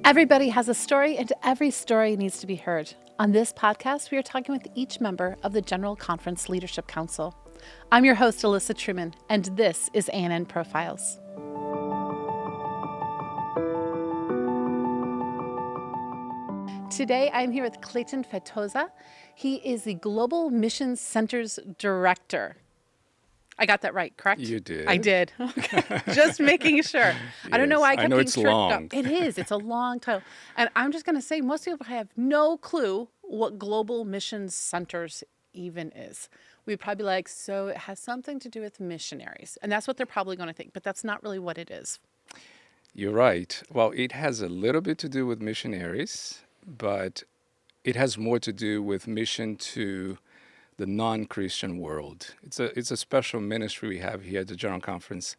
Everybody has a story, and every story needs to be heard. On this podcast, we are talking with each member of the General Conference Leadership Council. I'm your host, Alyssa Truman, and this is ANN Profiles. Today, I'm here with Kleyton Feitosa. He is the Global Missions Center's Director. I got that right, correct? You did. I did. Okay. Just making sure. I don't know why I kept know being it's tricked long. up. It is. It's a long title. And I'm just going to say most people have no clue what Global Missions Centers even is. We'd probably be like, so it has something to do with missionaries. And that's what they're probably going to think, but that's not really what it is. You're right. Well, it has a little bit to do with missionaries, but it has more to do with mission to the non-Christian world. It's a special ministry we have here at the General Conference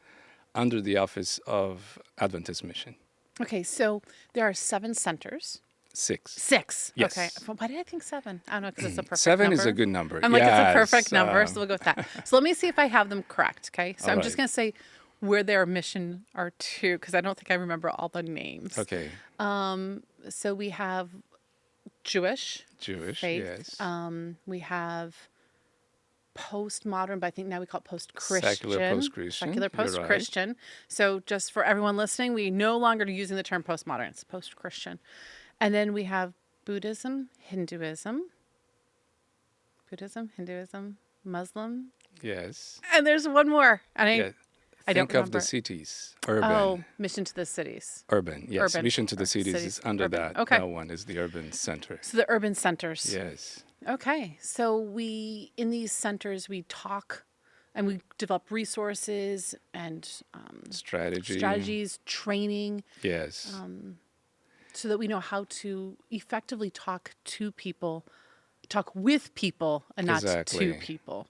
under the Office of Adventist Mission. Okay, so there are 7 centers. 6. Okay. Yes. Why did I think 7? I don't know, because it's a perfect 7 number. is a good number. I'm like, yes. it's a perfect number, so we'll go with that. So let me see if I have them correct, okay? So I'm just going to say where their mission are to, because I don't think I remember all the names. Okay. So we have Jewish faith. Yes. We have postmodern, but I think now we call it post-Christian. Secular post-Christian. Secular post-Christian. Right. So just for everyone listening, we no longer are using the term postmodern. It's post-Christian. And then we have Buddhism, Hinduism, Muslim. Yes. And there's one more. And I don't Think remember. of the cities. Urban. Oh, Mission to the Cities. Urban, yes. Urban. Mission to the cities is under Urban. that. Okay. That one is the urban center. So the urban centers. Yes. Okay. So in these centers, we talk and we develop resources and strategies, training. Yes. So that we know how to effectively talk with people and not to people.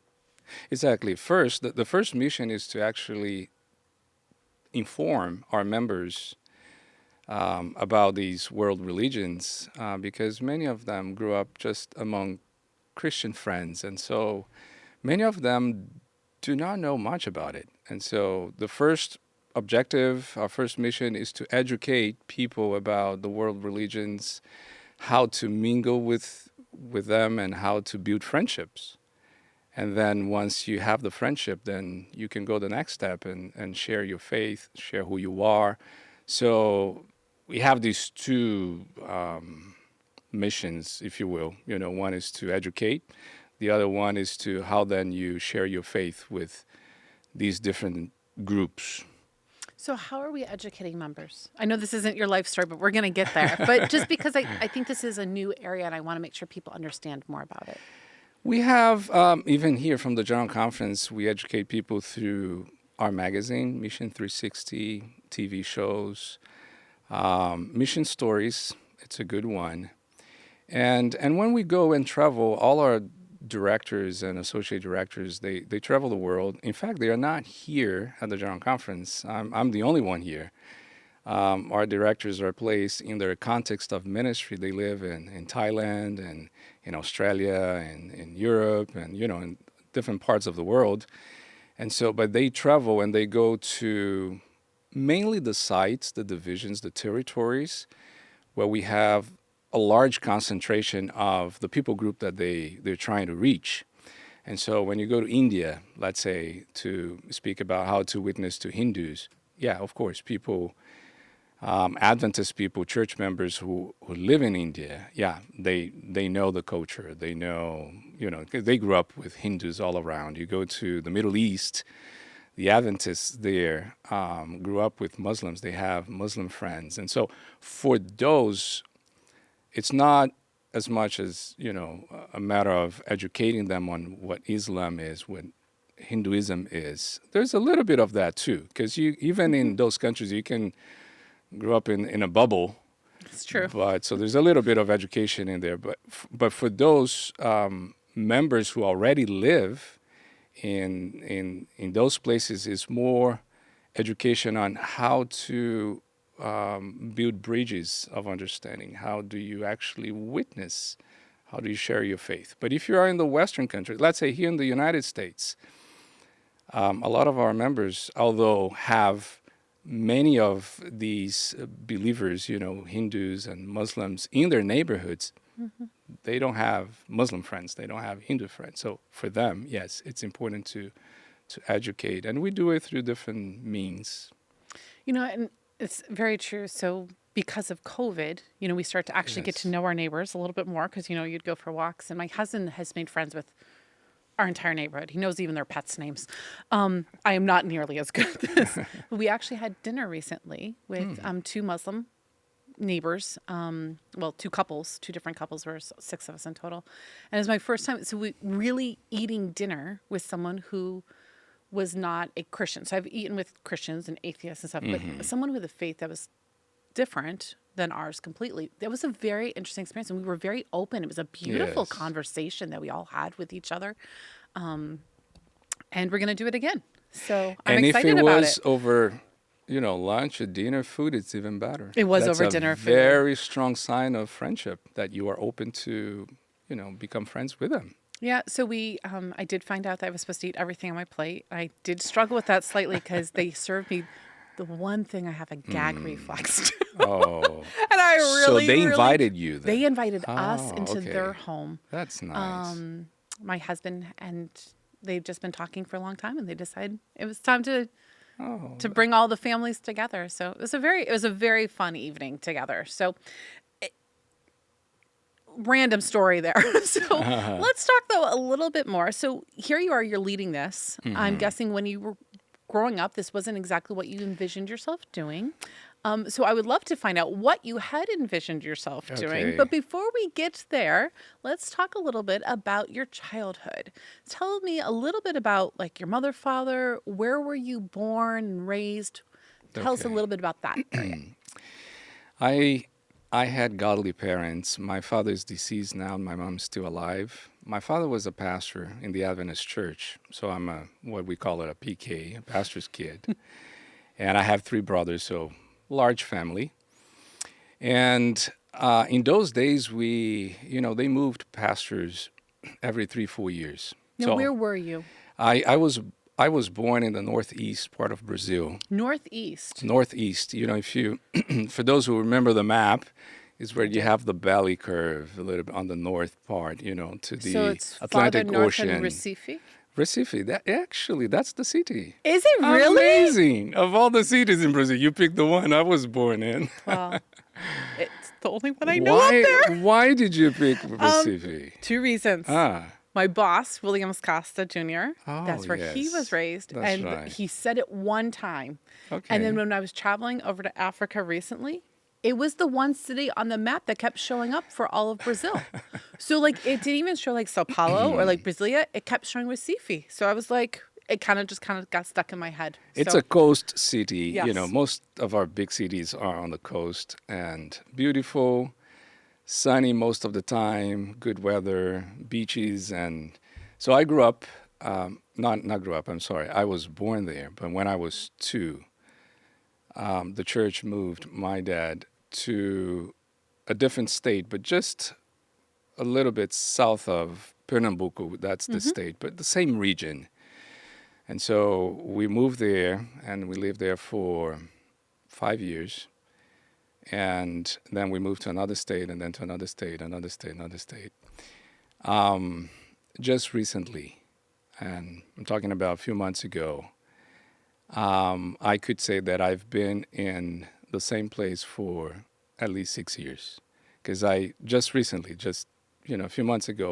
Exactly. First, the first mission is to actually inform our members about these world religions because many of them grew up just among Christian friends. And so many of them do not know much about it. And so the first objective, our first mission is to educate people about the world religions, how to mingle with them and how to build friendships. And then once you have the friendship, then you can go the next step and share your faith, share who you are. So we have these 2 missions, if you will. You know, one is to educate. The other one is to how then you share your faith with these different groups. So how are we educating members? I know this isn't your life story, but we're going to get there. But just because I think this is a new area and I want to make sure people understand more about it. We have, even here from the General Conference, we educate people through our magazine, Mission 360, TV shows, Mission Stories. It's a good one. And when we go and travel, all our directors and associate directors, they travel the world. In fact, they are not here at the General Conference. I'm the only one here. Our directors are placed in their context of ministry. They live in Thailand and in Australia and in Europe and, in different parts of the world. And so, but they travel and they go to mainly the sites, the divisions, the territories where we have a large concentration of the people group that they're trying to reach. And so when you go to India, let's say, to speak about how to witness to Hindus, yeah, of course, people, Adventist people, church members who live in India, yeah, they know the culture. They know, 'cause they grew up with Hindus all around. You go to the Middle East, the Adventists there grew up with Muslims. They have Muslim friends. And so for those, it's not as much as, a matter of educating them on what Islam is, what Hinduism is. There's a little bit of that too, because even in those countries, you can grow up in a bubble. It's true. But so there's a little bit of education in there. But for those members who already live in those places, is more education on how to build bridges of understanding. How do you actually witness? How do you share your faith? But if you are in the Western countries, let's say here in the United States, a lot of our members, although have many of these believers, Hindus and Muslims in their neighborhoods, they don't have Muslim friends, they don't have Hindu friends. So for them, yes, it's important to educate, and we do it through different means. And it's very true. So because of COVID, we start to actually get to Yes. know our neighbors a little bit more because, you'd go for walks. And my husband has made friends with our entire neighborhood. He knows even their pets' names. I am not nearly as good at this. But we actually had dinner recently with two Muslim neighbors. Two couples, two different couples. There were 6 of us in total. And it was my first time. So we really eating dinner with someone who was not a Christian. So I've eaten with Christians and atheists and stuff, but someone with a faith that was different than ours completely. That was a very interesting experience, and we were very open. It was a beautiful Yes. conversation that we all had with each other, and we're going to do it again. So I'm And if excited it about was it. over, lunch or dinner, food, it's even better. It was That's over a dinner food. very strong sign of friendship that you are open to, become friends with them. Yeah, so I did find out that I was supposed to eat everything on my plate. I did struggle with that slightly because they served me the one thing I have a gag reflex to. Oh, And I so really, they really, invited you then? they invited us Oh, into okay. their home. That's nice. My husband and they've just been talking for a long time, and they decided it was time to Oh, bring all the families together. So it was a very fun evening together. So random story there. So let's talk though a little bit more. So here you are, you're leading this. I'm guessing when you were growing up, this wasn't exactly what you envisioned yourself doing. So I would love to find out what you had envisioned yourself doing. Okay. But before we get there, let's talk a little bit about your childhood. Tell me a little bit about like your mother, father, where were you born and raised? Tell us a Okay. little bit about that area. I I had godly parents. My father is deceased now. My mom's still alive. My father was a pastor in the Adventist church, so I'm what we call it a PK, a pastor's kid. And I have 3 brothers, so large family. And in those days, they moved pastors every 3, 4 years. Now, where were you? I was born in the northeast part of Brazil. Northeast. Northeast, if you, for those who remember the map, is where you have the valley curve a little bit on the north part, to the So it's farther Atlantic north Ocean. than Recife? Recife, that's the city. Is it really? Amazing. Of all the cities in Brazil, you picked the one I was born in. Well, it's the only one I know up there. Why did you pick Recife? 2 reasons. Ah, My boss, Williams Costa Jr., Oh, that's where he yes. was raised. That's And right. he said it one time. okay. And then when I was traveling over to Africa recently, it was the one city on the map that kept showing up for all of Brazil. So like it didn't even show like Sao Paulo or like Brasilia. It kept showing Recife. So I was like, it kind of got stuck in my head. It's So, a coast city. Yes. Most of our big cities are on the coast and beautiful, sunny most of the time, good weather, beaches. And so I grew up, not grew up, I'm sorry. I was born there. But when I was 2, the church moved my dad to a different state, but just a little bit south of Pernambuco. That's the state, but the same region. And so we moved there and we lived there for 5 years. And then we moved to another state and then to another state, another state, another state. Just recently, and I'm talking about a few months ago, I could say that I've been in the same place for at least 6 years. Because I just recently, a few months ago,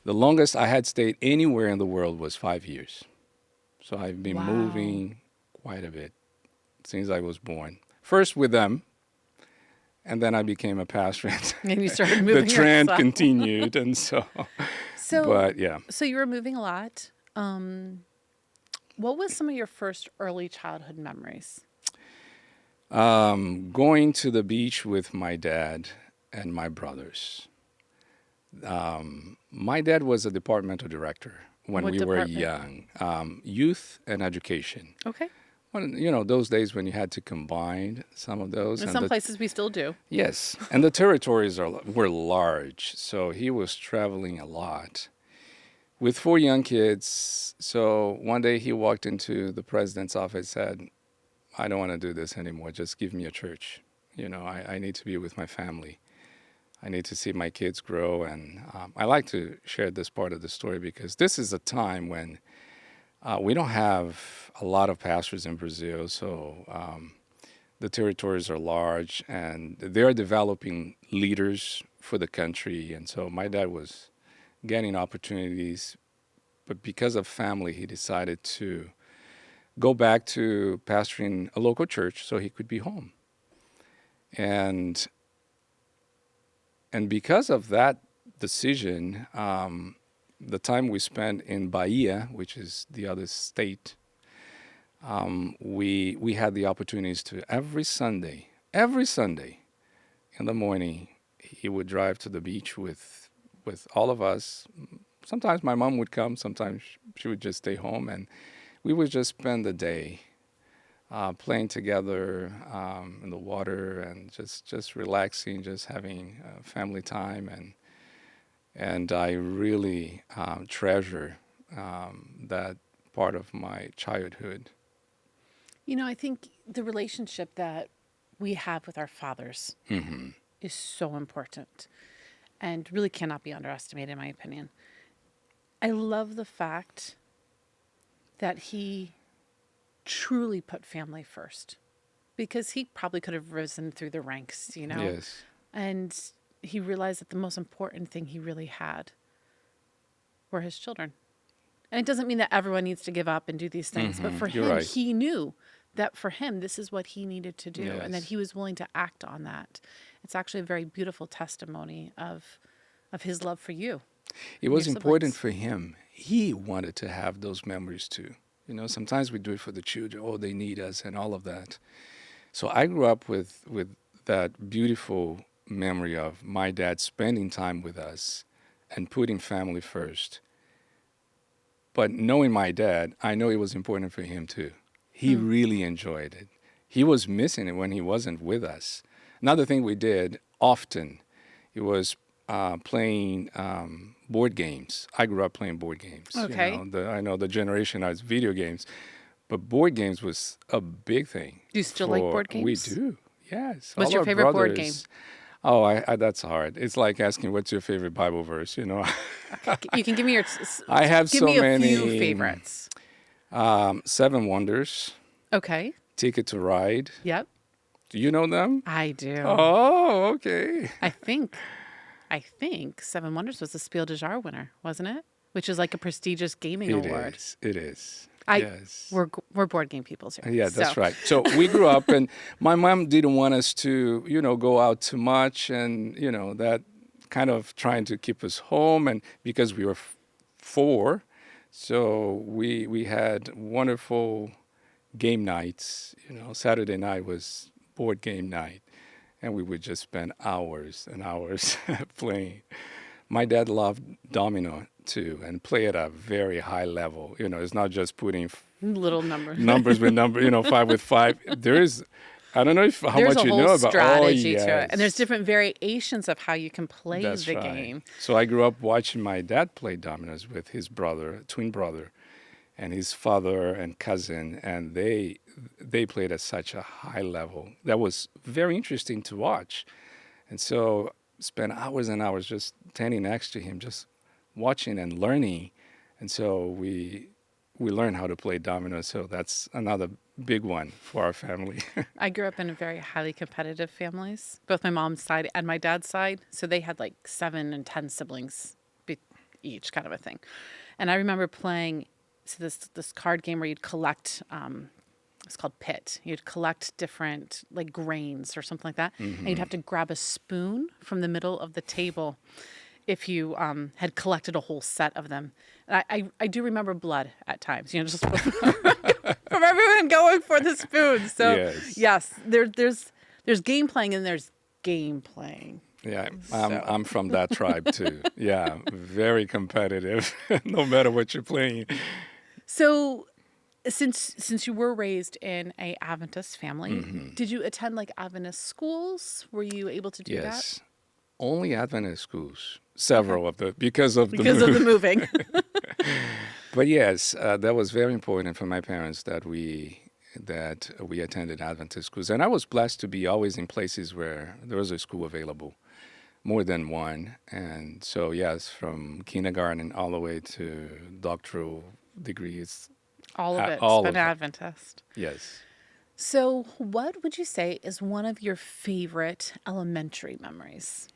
the longest I had stayed anywhere in the world was 5 years. So I've been Wow. moving quite a bit since I was born. First with them, and then I became a pastor. and you started The moving trend yourself. continued, and so. But yeah, So you were moving a lot. What was some of your first early childhood memories? going to the beach with my dad and my brothers. My dad was a departmental director when What we were department? young, youth and education. Okay. Well, those days when you had to combine some of those. In and some the- places we still do. Yes, and the territories were large, so he was traveling a lot with 4 young kids. So one day he walked into the president's office and said, I don't want to do this anymore. Just give me a church. I need to be with my family. I need to see my kids grow. And I like to share this part of the story because this is a time when we don't have a lot of pastors in Brazil. So the territories are large and they're developing leaders for the country. And so my dad was getting opportunities, but because of family, he decided to go back to pastoring a local church so he could be home. And because of that decision, the time we spent in Bahia, which is the other state, we had the opportunities to every Sunday in the morning, he would drive to the beach with all of us. Sometimes my mom would come, sometimes she would just stay home, and we would just spend the day playing together in the water and just relaxing, just having family time. And I really treasure that part of my childhood. I think the relationship that we have with our fathers is so important and really cannot be underestimated, in my opinion. I love the fact that he truly put family first because he probably could have risen through the ranks, Yes. and he realized that the most important thing he really had were his children. And it doesn't mean that everyone needs to give up and do these things, but for You're him, right. he knew that for him, this is what he needed to do and that Yes. he was willing to act on that. It's actually a very beautiful testimony of his love for you. It and was your important siblings. for him. He wanted to have those memories too. Sometimes we do it for the children. Oh, they need us and all of that. So I grew up with that beautiful memory of my dad spending time with us and putting family first. But knowing my dad, I know it was important for him too. He really enjoyed it. He was missing it when he wasn't with us. Another thing we did often, it was playing board games. I grew up playing board games. Okay. I know the generation has video games, but board games was a big thing. Do you still like board We games? do, yes. What's All your our favorite board game? brothers. Oh, that's hard. It's like asking what's your favorite Bible verse. You can give me I have give so me a many. few favorites. 7 Wonders, Okay. Ticket to Ride. Yep. Do you know them? I do. Oh, okay. I think Seven Wonders was the Spiel des Jahres winner, wasn't it? Which is like a prestigious gaming award. It is. I Yes. we're board game people here. Yeah, that's so. right. So we grew up, and my mom didn't want us to, go out too much, and that kind of trying to keep us home, and because we were 4, so we had wonderful game nights. Saturday night was board game night, and we would just spend hours and hours playing. My dad loved domino too, and play at a very high level. It's not just putting Little number. numbers with number, 5 with 5. There is, I don't know how There's much a you whole know about. strategy yes. to it, and there's different variations of how you can play That's the right. game. So I grew up watching my dad play dominoes with his brother, twin brother, and his father and cousin, and they played at such a high level. That was very interesting to watch. And so spent hours and hours just standing next to him, just watching and learning. And so we learned how to play dominoes. So that's another big one for our family. I grew up in very highly competitive families, both my mom's side and my dad's side. So they had like 7 and 10 siblings each, kind of a thing. And I remember playing this card game where you'd collect. It's called Pit. You'd collect different like grains or something like that, and you'd have to grab a spoon from the middle of the table if you had collected a whole set of them. And I do remember blood at times, just from everyone going for the spoon. So yes, there's game playing and there's game playing. Yeah, I'm from that tribe too. Yeah, very competitive, no matter what you're playing. So, since you were raised in a Adventist family, did you attend like Adventist schools? Were you able to do Yes, only Adventist schools. Several of the because of that? Because of the moving. But yes, that was very important for my parents that we that we attended Adventist schools. And I was blessed to be always in places where there was a school available, more than one. And so, yes, from kindergarten all the way to doctoral degrees, All of it's all been of it. Adventist. Yes. So, what would you say is one of your favorite elementary memories?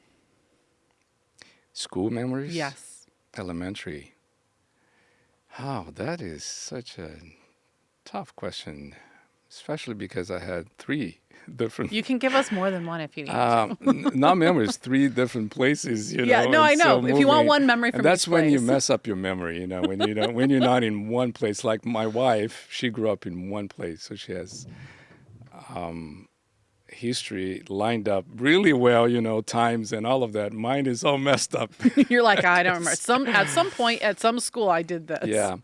School memories? Yes. Elementary. Oh, that is such a tough question, especially because I had three different, You can give us more than one if you need to. not memories, three different places, Yeah, know. no, I And so know. If you want moving, one memory and from that's each when you place. mess up your memory, when you don't, when you're not in one place. Like my wife, she grew up in one place, so she has history lined up really well, times and all of that. Mine is all messed up. You're like, I don't remember. At some point at some school I did this. Yeah.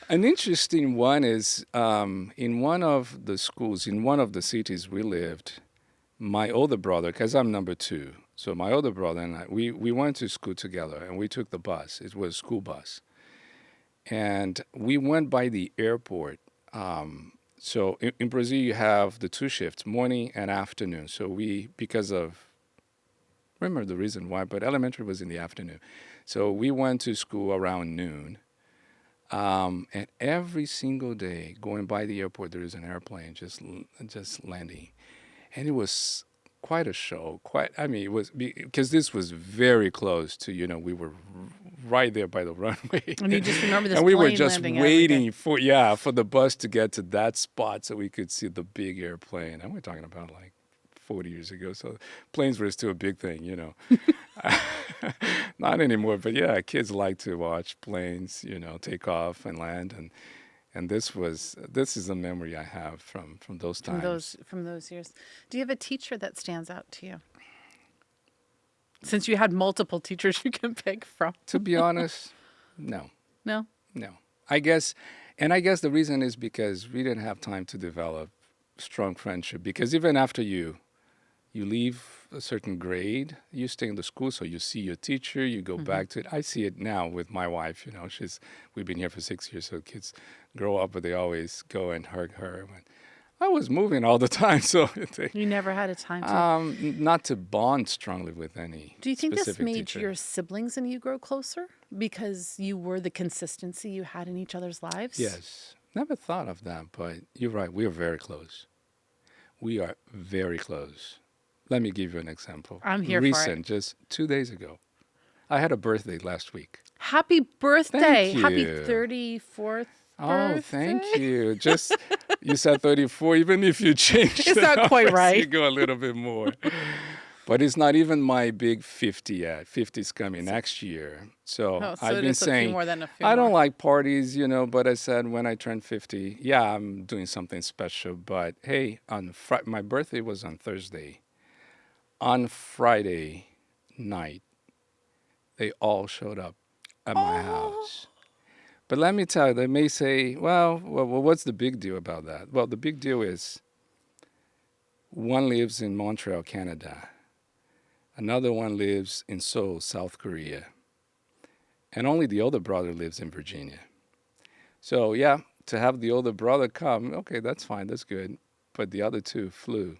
An interesting one is in one of the schools, in one of the cities we lived, my older brother, because I'm number two, so my older brother and I, we went to school together and we took the bus. It was a school bus. And we went by the airport. So in Brazil, you have the two shifts, morning and afternoon. So because of, I remember the reason why, but elementary was in the afternoon. So we went to school around noon. And every single day, going by the airport, there is an airplane just landing, and it was quite a show. It was because this was very close to, we were right there by the runway, And you just remember this and we were plane just landing every day. waiting for the bus to get to that spot so we could see the big airplane. And we're talking about like 40 years ago, so planes were still a big thing. Not anymore, but yeah, kids like to watch planes, take off and land, and this is a memory I have from those times. From those years. Do you have a teacher that stands out to you? Since you had multiple teachers you can pick from. To be honest, no, No? no. I guess the reason is because we didn't have time to develop strong friendship. Because even after you leave a certain grade, you stay in the school, so you see your teacher, you go back to it. I see it now with my wife, we've been here for 6 years, so kids grow up, but they always go and hug her. When I was moving all the time, so You never had a time to. not to bond strongly with any Do you think this specific made teacher. your siblings and you grow closer? Because you were the consistency you had in each other's lives? Yes. Never thought of that, but you're right. We are very close. We are very close. Let me give you an example. I'm here for it. Just 2 days ago. I had a birthday last week. Happy birthday. Thank Happy you. 34th Oh, birthday. thank you. You said 34, even if you changed It's the not quite numbers, right. You go a little bit more. But it's not even my big 50 yet. 50 is coming next year. So Oh, so I've it been is a few saying, more than a few I don't more. like parties, but I said when I turn 50, yeah, I'm doing something special. But hey, my birthday was on Thursday. On Friday night, they all showed up at my house. But let me tell you, they may say, well, what's the big deal about that? Well, the big deal is one lives in Montreal, Canada. Another one lives in Seoul, South Korea. And only the older brother lives in Virginia. So, yeah, to have the older brother come, okay, that's fine, that's good. But the other two flew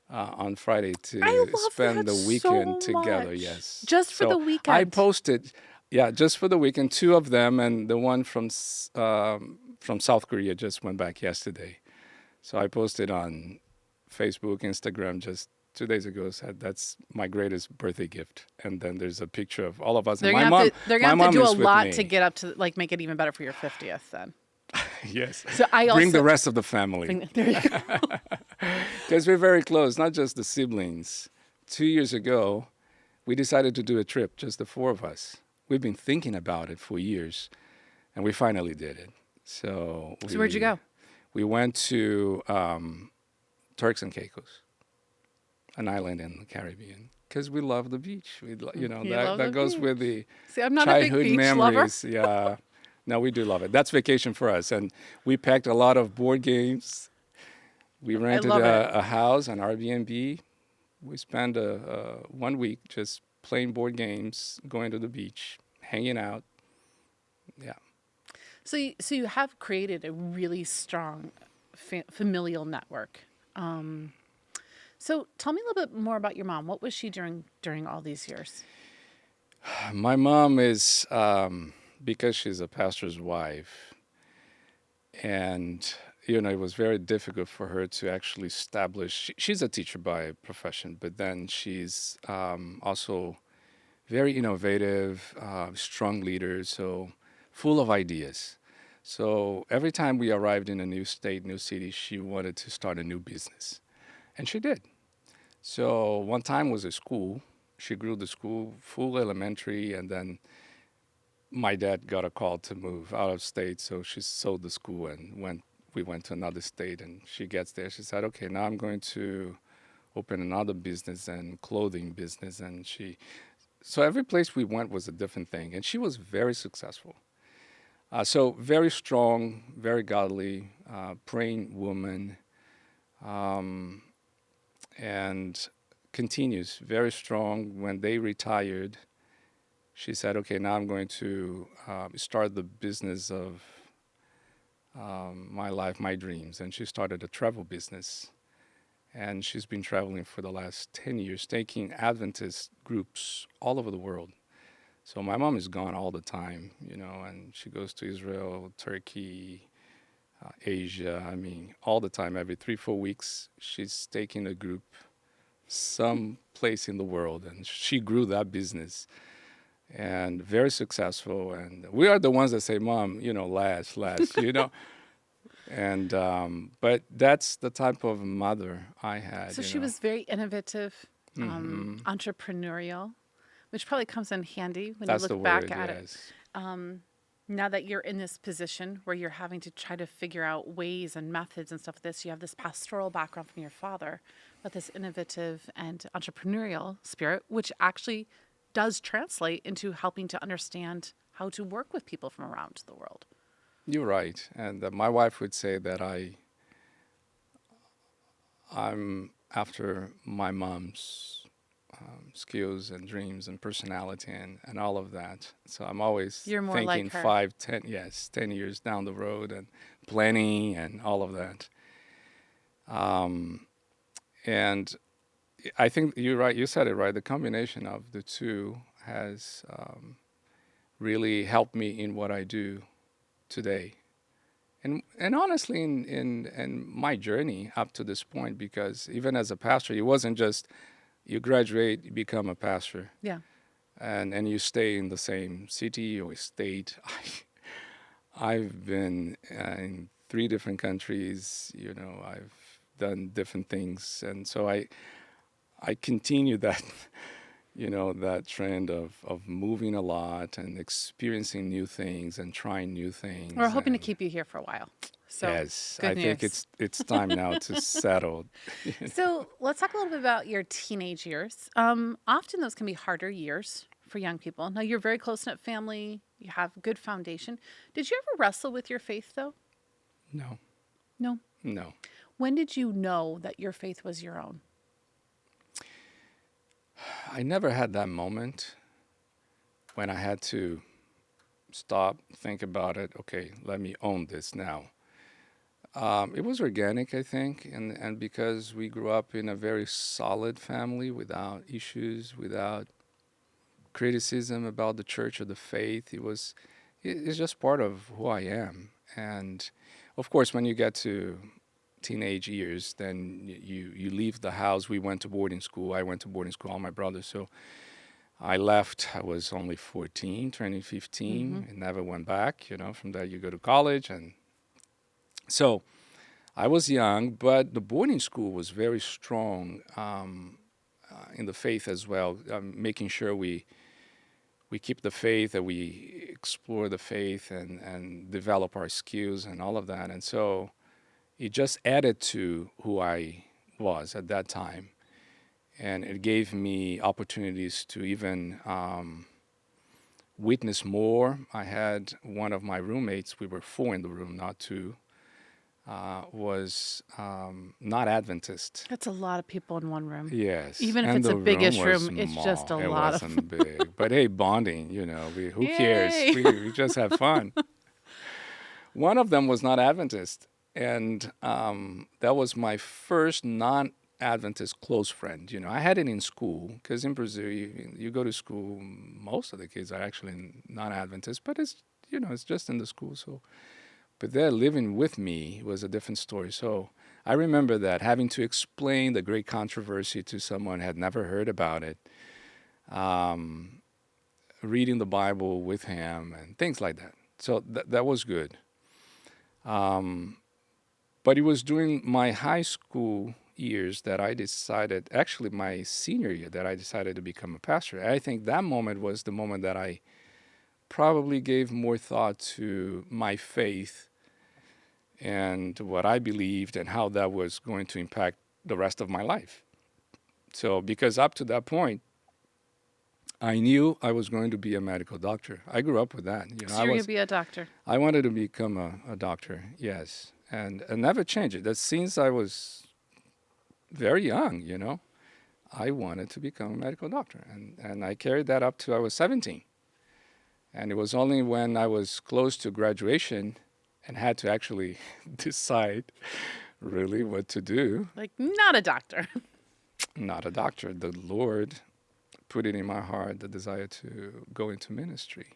on Friday to I love spend that the weekend so together, much. yes. Just for the weekend. I posted, yeah, just for the weekend, two of them, and the one from South Korea just went back yesterday. So I posted on Facebook, Instagram just 2 days ago, said that's my greatest birthday gift. And then there's a picture of all of us. They're And going my to have mom to do a is with lot me. to get up to, make it even better for your 50th then. Yes. So I also Bring the rest of the family. There you go. Because we're very close, not just the siblings. 2 years ago, we decided to do a trip, just the four of us. We've been thinking about it for years, and we finally did it. So where'd you go? We went to Turks and Caicos, an island in the Caribbean, because we love the beach. That goes beach. with the See, I'm not a big childhood beach memories. Yeah, no, we do love it. That's vacation for us, and we packed a lot of board games. We rented love it. a house, an Airbnb. We spent 1 week just playing board games, going to the beach, hanging out. Yeah. So you have created a really strong familial network. So tell me a little bit more about your mom. What was she during all these years? My mom is, because she's a pastor's wife, and it was very difficult for her to actually establish. She's a teacher by profession, but then she's also very innovative, strong leader, so full of ideas. So every time we arrived in a new state, new city, she wanted to start a new business, and she did. So one time was a school. She grew the school full elementary, and then my dad got a call to move out of state, so she sold the school and we went to another state. And she gets there, she said, okay, now I'm going to open another business and clothing business. And so every place we went was a different thing, and she was very successful. So very strong, very godly, praying woman, and continues very strong. When they retired, she said, okay, now I'm going to start the business of my life, my dreams. And she started a travel business. And she's been traveling for the last 10 years, taking Adventist groups all over the world. So my mom is gone all the time, and she goes to Israel, Turkey, Asia. I mean, all the time, every 3-4 weeks, she's taking a group some place in the world. And she grew that business and very successful. And we are the ones that say, Mom, last, And, but that's the type of mother I had. So she was very innovative, entrepreneurial, which probably comes in handy when That's you the look back word, at yes. it. Now that you're in this position where you're having to try to figure out ways and methods and stuff like this, you have this pastoral background from your father, but this innovative and entrepreneurial spirit, which actually does translate into helping to understand how to work with people from around the world. You're right. And my wife would say that I'm after my mom's skills and dreams and personality and all of that. So I'm always You're more thinking like her. 5, 10, yes, 10 years down the road and planning and all of that. And I think you're right. You said it right. The combination of the two has really helped me in what I do today. And honestly, in my journey up to this point, because even as a pastor, it wasn't just you graduate, you become a pastor, Yeah. and you stay in the same city or state. I've been in 3 different countries. I've done different things, and so I continue that that trend of moving a lot and experiencing new things and trying new things. We're hoping to and keep you here for a while. So yes, good I think news. it's time now to settle. So let's talk a little bit about your teenage years. Often those can be harder years for young people. Now you're very close-knit family. You have a good foundation. Did you ever wrestle with your faith, though? No, No. no. When did you know that your faith was your own? I never had that moment when I had to stop, think about it. Okay, let me own this now. It was organic, I think, and because we grew up in a very solid family without issues, without criticism about the church or the faith, it's just part of who I am. And of course, when you get to teenage years, then you leave the house. We went to boarding school. I went to boarding school, all my brothers. So I left. I was only 14, turning 15, and never went back. From there you go to college, and so I was young, but the boarding school was very strong in the faith as well, making sure we keep the faith, that we explore the faith and develop our skills and all of that. And so it just added to who I was at that time. And it gave me opportunities to even witness more. I had one of my roommates, we were 4 in the room, not 2, was not Adventist. That's a lot of people in one room. Yes. Even if and it's the a biggish was room, it's small. just a it lot of. wasn't big. But hey, bonding, who Yay! cares? We just have fun. One of them was not Adventist. And that was my first non-Adventist close friend. You know, I had it in school because in Brazil, you go to school. Most of the kids are actually non-Adventist, but it's just in the school. So, but they're living with me was a different story. So I remember that having to explain the great controversy to someone who had never heard about it, um, reading the Bible with him and things like that. So that was good. Um, but it was during my high school years that I decided, actually my senior year, that I decided to become a pastor. I think that moment was the moment that I probably gave more thought to my faith and what I believed and how that was going to impact the rest of my life. So, because up to that point, I knew I was going to be a medical doctor. I grew up with that. So you're going to be a doctor. I wanted to become a doctor, yes. And never change it. That since I was very young, I wanted to become a medical doctor. And I carried that up to I was 17. And it was only when I was close to graduation and had to actually decide really what to do. Like, not a doctor. Not a doctor. The Lord put it in my heart, the desire to go into ministry.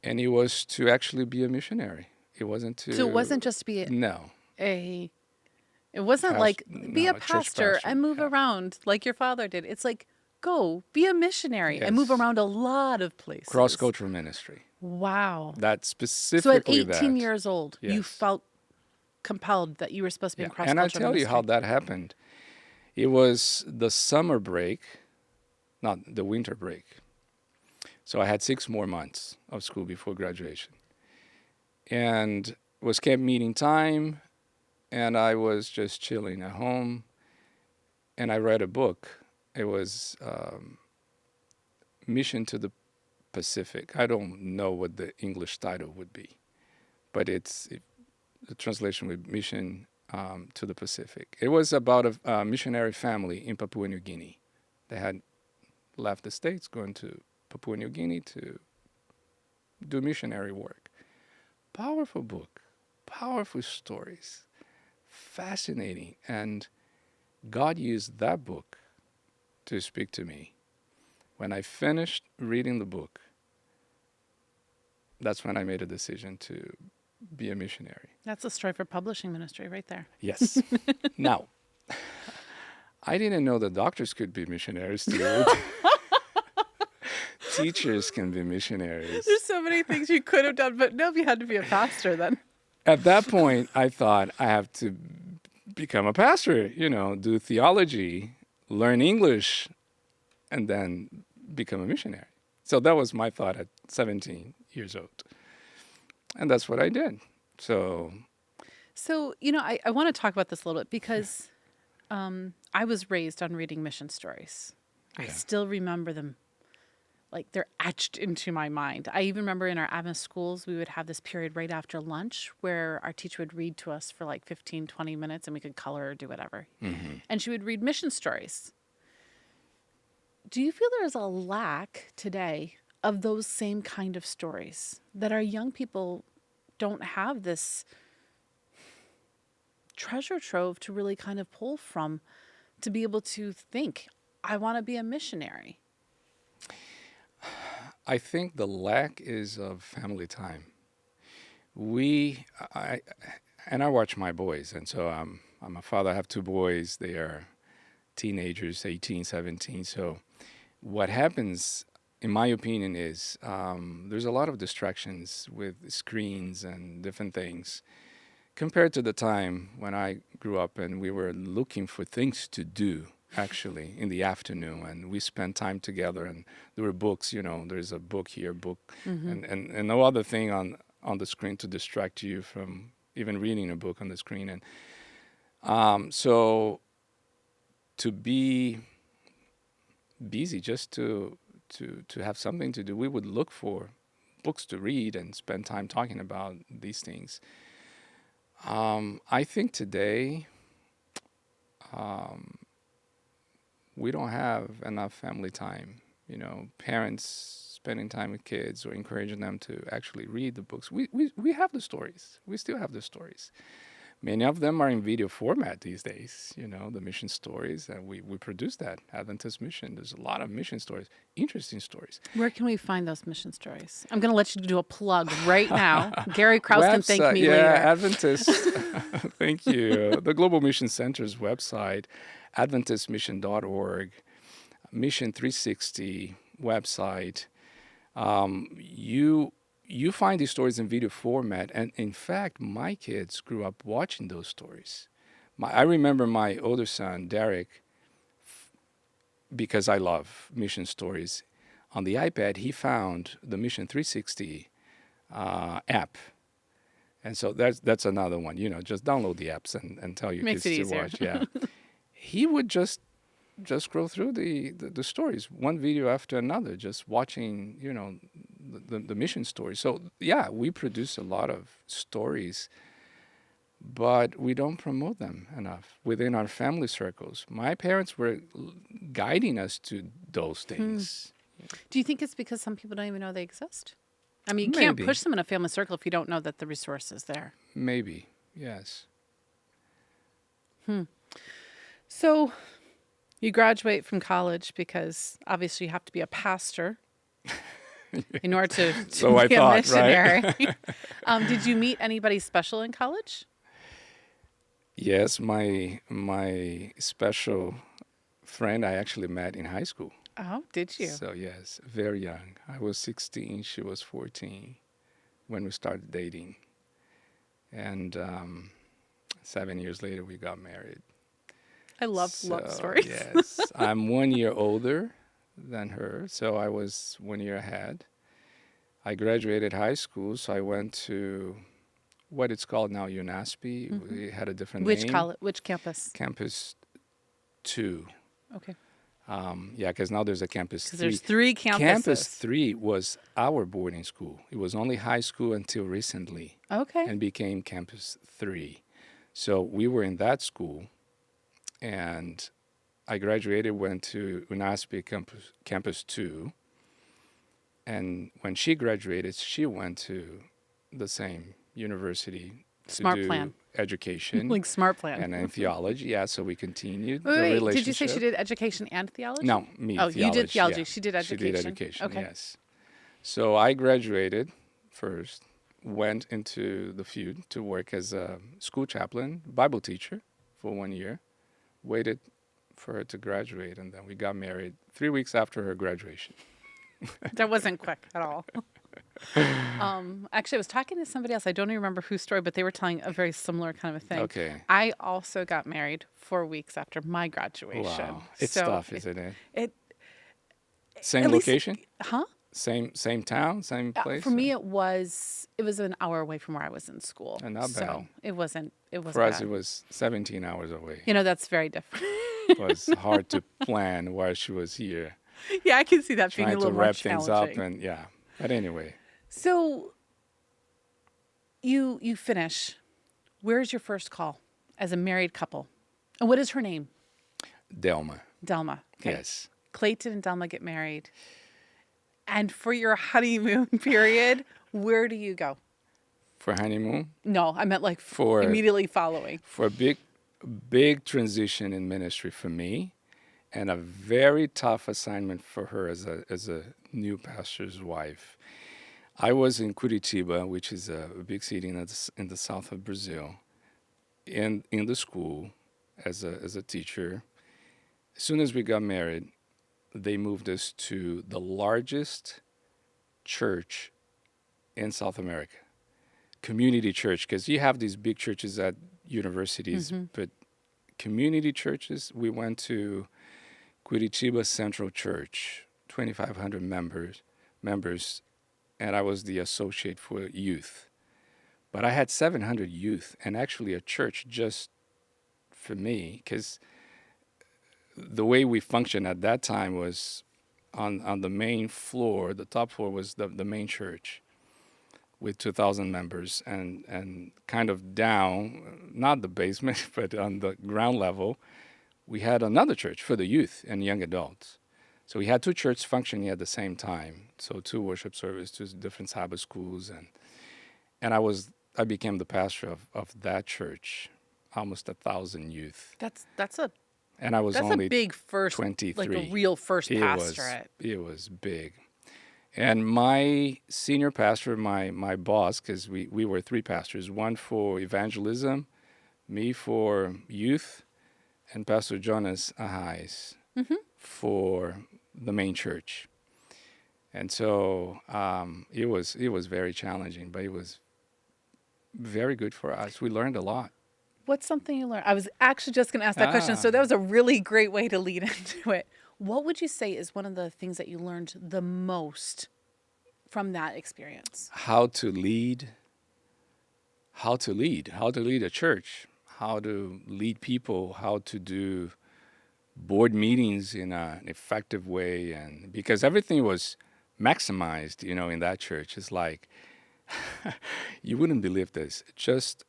And it was to actually be a missionary. It wasn't to... So it wasn't just to be No. It wasn't like, be no, a pastor and move around like your father did. It's like, go, be a missionary and move Yes. around a lot of places. Cross-cultural ministry. Wow. That specifically So at 18 that. years old, you Yes. felt compelled that you were supposed to be in cross-cultural And I ministry. tell you how that happened. It was the summer break, not the winter break. So I had 6 more months of school before graduation. And it was camp meeting time, and I was just chilling at home, and I read a book. It was Mission to the Pacific. I don't know what the English title would be, but the translation would Mission to the Pacific. It was about a missionary family in Papua New Guinea. They had left the States, going to Papua New Guinea to do missionary work. Powerful book, powerful stories, fascinating. And God used that book to speak to me. When I finished reading the book, that's when I made a decision to be a missionary. That's a story for publishing ministry right there. Yes. Now, I didn't know that doctors could be missionaries too. Teachers can be missionaries. There's so many things you could have done, but no, you had to be a pastor then. At that point, I thought I have to become a pastor, do theology, learn English, and then become a missionary. So that was my thought at 17 years old. And that's what I did. So, I want to talk about this a little bit because I was raised on reading mission stories. Yeah. I still remember them. Like they're etched into my mind. I even remember in our Adventist schools, we would have this period right after lunch where our teacher would read to us for like 15, 20 minutes and we could color or do whatever. Mm-hmm. And she would read mission stories. Do you feel there is a lack today of those same kind of stories, that our young people don't have this treasure trove to really kind of pull from, to be able to think, I want to be a missionary? I think the lack is of family time. I watch my boys, and so I'm a father. I have 2 boys. They are teenagers, 18, 17. So what happens, in my opinion, is there's a lot of distractions with screens and different things compared to the time when I grew up and we were looking for things to do actually in the afternoon, and we spent time together, and there were books, there's a book here, mm-hmm. and no other thing on the screen to distract you from even reading a book on the screen. And so to be busy, just to have something to do, we would look for books to read and spend time talking about these things. I think today we don't have enough family time. parents spending time with kids or encouraging them to actually read the books. We have the stories. We still have the stories. Many of them are in video format these days, the mission stories, and we produce that. Adventist Mission, there's a lot of mission stories, interesting stories. Where can we find those mission stories? I'm going to let you do a plug right now. Gary Krause can thank me later. Adventist, thank you. The Global Mission Center's website, adventistmission.org, Mission 360 website. You find these stories in video format, and in fact, my kids grew up watching those stories. I remember my older son, Derek, because I love mission stories, on the iPad, he found the Mission 360 app. And so that's another one, just download the apps and tell your Makes kids it to easier. watch. Yeah. He would just scroll through the stories, one video after another, just watching, the mission stories. So, yeah, we produce a lot of stories, but we don't promote them enough within our family circles. My parents were guiding us to those things. Do you think it's because some people don't even know they exist? I mean, you can't Maybe. push them in a family circle if you don't know that the resource is there. Maybe, yes. So you graduate from college because obviously you have to be a pastor in order to So I be thought, a missionary. right? Did you meet anybody special in college? Yes, my special friend I actually met in high school. Oh, did you? So yes, very young. I was 16, she was 14 when we started dating. And 7 years later, we got married. I love love So, stories. Yes, I'm 1 year older than her, so I was 1 year ahead. I graduated high school, so I went to what it's called now, UNASP. We had a different Which name. college? Which campus? Campus 2. Okay. Yeah, because now there's a Campus 3. Because there's 3 campuses. Campus 3 was our boarding school. It was only high school until recently Okay. and became Campus 3. So we were in that school, and I graduated, went to UNASP Campus 2, and when she graduated, she went to the same university to Smart do plan. education Like smart plan. and then theology. Yeah, so we continued the Wait, relationship. did you say she did education and theology? No, me. Oh, you did theology. Yeah. She did She education. did education, Okay. yes. So I graduated first, went into the field to work as a school chaplain, Bible teacher for 1 year, waited for her to graduate, and then we got married 3 weeks after her graduation. That wasn't quick at all. Actually, I was talking to somebody else. I don't even remember whose story, but they were telling a very similar kind of a thing. Okay. I also got married 4 weeks after my graduation. Wow. It's So tough, isn't it? It Same at least- location? huh? Same town? Same place? For me, it was an hour away from where I was in school. Not So bad. it wasn't. It wasn't. For us, bad. it was 17 hours away. That's very different. It was hard to plan while she was here, Yeah, I can see that being a trying to little more wrap things up, challenging. and yeah. But anyway, So you finish. Where's your first call as a married couple? And what is her name? Delma. Delma. Okay. Yes. Kleyton and Delma get married. And for your honeymoon period, where do you go? For honeymoon, No, I meant like For- immediately following. for a big transition in ministry for me, and a very tough assignment for her as a new pastor's wife. I was in Curitiba, which is a big city in the south of Brazil, in the school as a teacher. As soon as we got married, they moved us to the largest church in South America, community church, because you have these big churches at universities, but community churches, we went to Curitiba Central Church, 2,500 members, and I was the associate for youth. But I had 700 youth, and actually a church just for me, because the way we functioned at that time was on the main floor, the top floor was the main church with 2,000 members, and kind of down, not the basement, but on the ground level, we had another church for the youth and young adults. So we had two churches functioning at the same time. So two worship services, two different Sabbath schools, and I became the pastor of that church, almost 1,000 youth, That's a and I was that's a only big first, like a 23. real first It was pastorate. it was big. And my senior pastor, my boss, because we were three pastors, one for evangelism, me for youth, and Pastor Jonas Ahais for the main church. And so it was very challenging, but it was very good for us. We learned a lot. What's something you learned? I was actually just going to ask that question. Ah, So that was a really great way to lead into it. What would you say is one of the things that you learned the most from that experience? how to lead, how to lead a church, how to lead people, how to do board meetings in an effective way, and because everything was maximized, in that church. It's like you wouldn't believe this. Just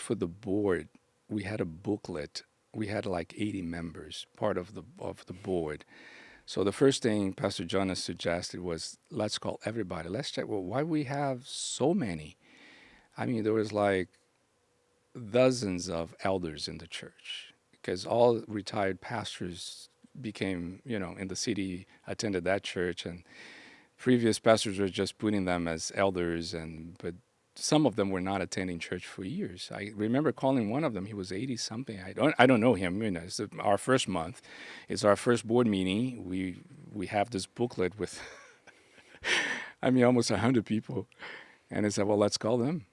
for the board, we had a booklet. We had like 80 members, part of the board. So the first thing Pastor Jonas suggested was, let's call everybody. Let's check. Well, why we have so many? I mean, there was like dozens of elders in the church because all retired pastors became, in the city, attended that church, and previous pastors were just putting them as elders, but some of them were not attending church for years. I remember calling one of them. He was 80 something. I don't know him. It's our first month. It's our first board meeting. We have this booklet with I mean almost 100 people, and I said, well, let's call them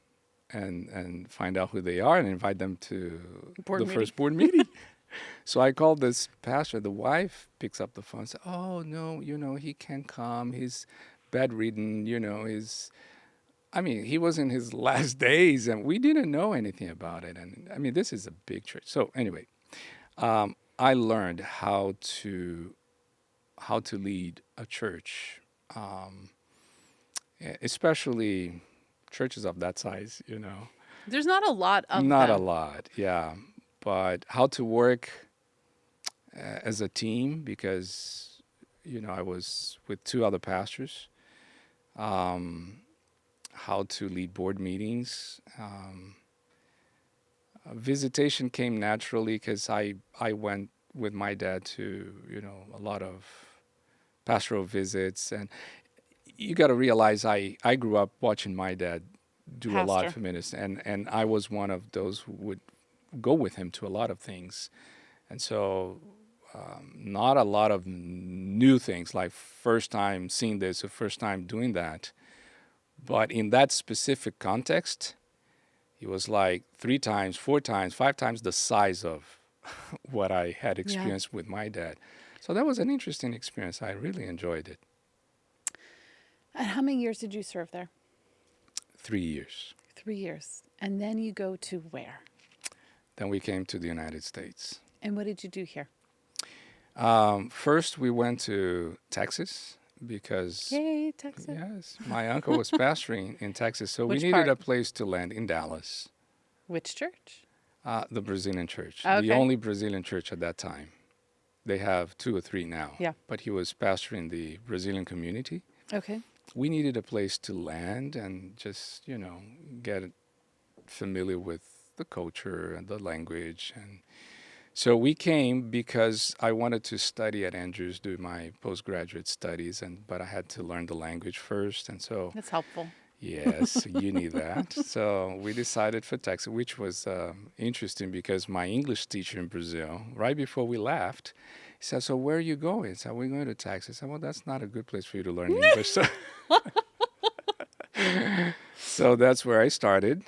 and find out who they are and invite them to Board the meeting. first board meeting. So I called this pastor. The wife picks up the phone and said, oh, no, he can't come. He's bedridden, he was in his last days, and we didn't know anything about it. And I mean, this is a big church. So anyway, I learned how to lead a church, especially churches of that size. There's not a lot of Not a them. lot, yeah. But how to work as a team because, I was with two other pastors. How to lead board meetings. Visitation came naturally because I went with my dad to, a lot of pastoral visits. And you got to realize I grew up watching my dad do a lot Pastor. of ministry. And I was one of those who would go with him to a lot of things. And so not a lot of new things like first time seeing this or first time doing that. But in that specific context, it was like 3 times, 4 times, 5 times the size of what I had Yeah. experienced with my dad. So that was an interesting experience. I really enjoyed it. And how many years did you serve there? 3 years. 3 years. And then you go to where? Then we came to the United States. And what did you do here? First, we went to Texas because, Yay, Texas. yes, my uncle was pastoring in Texas. So Which we needed part? a place to land in Dallas, Which church? the Brazilian church, Okay. the only Brazilian church at that time. They have 2 or 3 now. Yeah. But he was pastoring the Brazilian community. Okay. We needed a place to land and just, get familiar with the culture and the language. And so we came because I wanted to study at Andrews, do my postgraduate studies, but I had to learn the language first. And so, That's helpful. yes, you need that. So we decided for Texas, which was interesting because my English teacher in Brazil, right before we left, he said, so where are you going? I said, we're going to Texas. I said, well, that's not a good place for you to learn English. So that's where I started.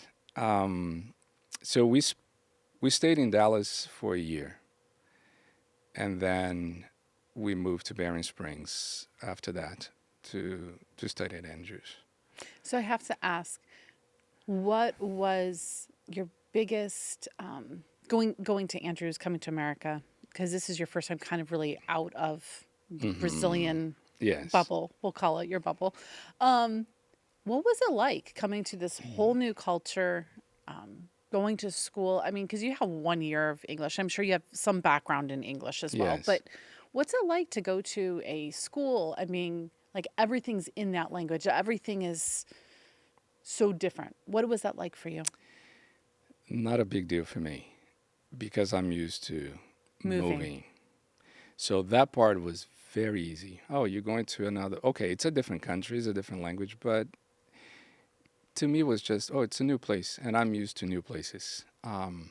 So we stayed in Dallas for a year. And then we moved to Bering Springs after that to study at Andrews. So I have to ask, what was your biggest going to Andrews, coming to America? Because this is your first time kind of really out of the Brazilian Yes. bubble. We'll call it your bubble. What was it like coming to this whole new culture, going to school? I mean, because you have 1 year of English. I'm sure you have some background in English as well. Yes. But What's it like to go to a school? I mean, like everything's in that language. Everything is so different. What was that like for you? Not a big deal for me because I'm used to Moving. moving. So that part was very easy. Oh, you're going to another. Okay, it's a different country, it's a different language, but to me it was just, oh, it's a new place, and I'm used to new places. And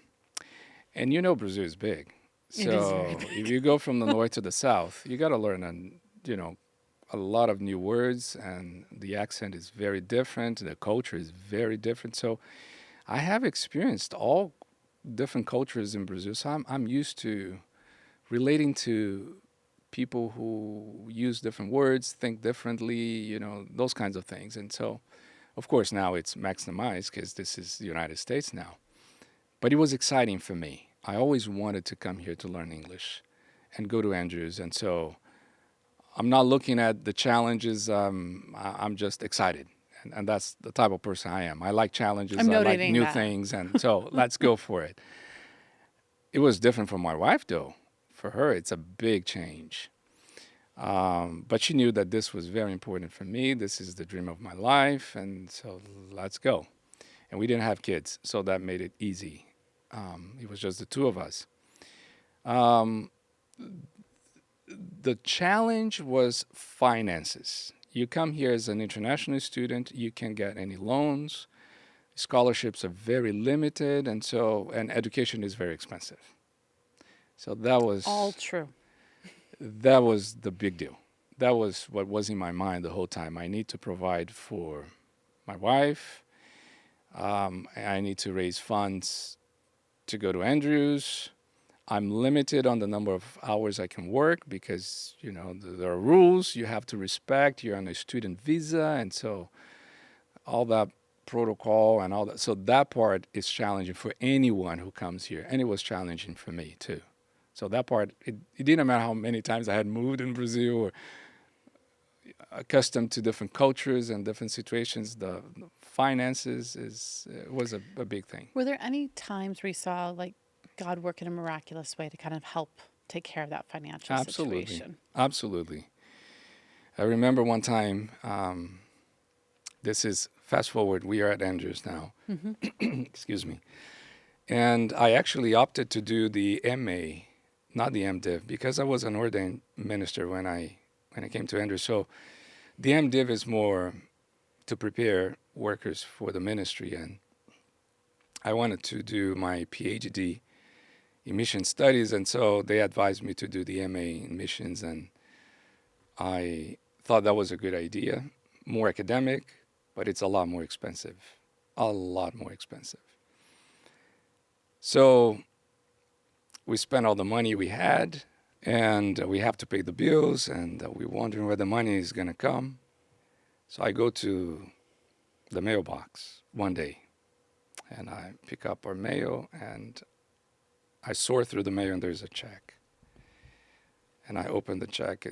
Brazil is big. It is very So if big. you go from the north to the south, you got to learn a lot of new words, and the accent is very different. The culture is very different. So I have experienced all different cultures in Brazil. So I'm used to relating to people who use different words, think differently, those kinds of things. And so, of course, now it's maximized because this is the United States now. But it was exciting for me. I always wanted to come here to learn English and go to Andrews. And so I'm not looking at the challenges. I'm just excited. And that's the type of person I am. I like challenges. I'm I like notating new that. things. And so let's go for it. It was different for my wife, though. For her, it's a big change. But she knew that this was very important for me. This is the dream of my life. And so let's go. And we didn't have kids, so that made it easy. It was just the two of us. Um, the challenge was finances. You come here as an international student, you can get any loans. Scholarships are very limited, and education is very expensive. So All true. that was the big deal. That was what was in my mind the whole time. I need to provide for my wife. I need to raise funds to go to Andrews. I'm limited on the number of hours I can work because there are rules you have to respect. You're on a student visa, and so all that protocol and all that. So that part is challenging for anyone who comes here, and it was challenging for me too. So that part, it didn't matter how many times I had moved in Brazil or accustomed to different cultures and different situations. The finances was a big thing. Were there any times where you saw like God work in a miraculous way to kind of help take care of that financial Absolutely, situation? absolutely. I remember one time. This is fast forward. We are at Andrews now. Mm-hmm. Excuse me. And I actually opted to do the MA, not the MDiv, because I was an ordained minister when I came to Andrews. So the MDiv is more to prepare workers for the ministry, and I wanted to do my PhD in mission studies, and so they advised me to do the MA in missions, and I thought that was a good idea. More academic, but it's a lot more expensive. A lot more expensive. So we spent all the money we had, and we have to pay the bills, and we're wondering where the money is going to come. So I go to the mailbox one day, and I pick up our mail, and I sort through the mail, and there's a check. And I open the check.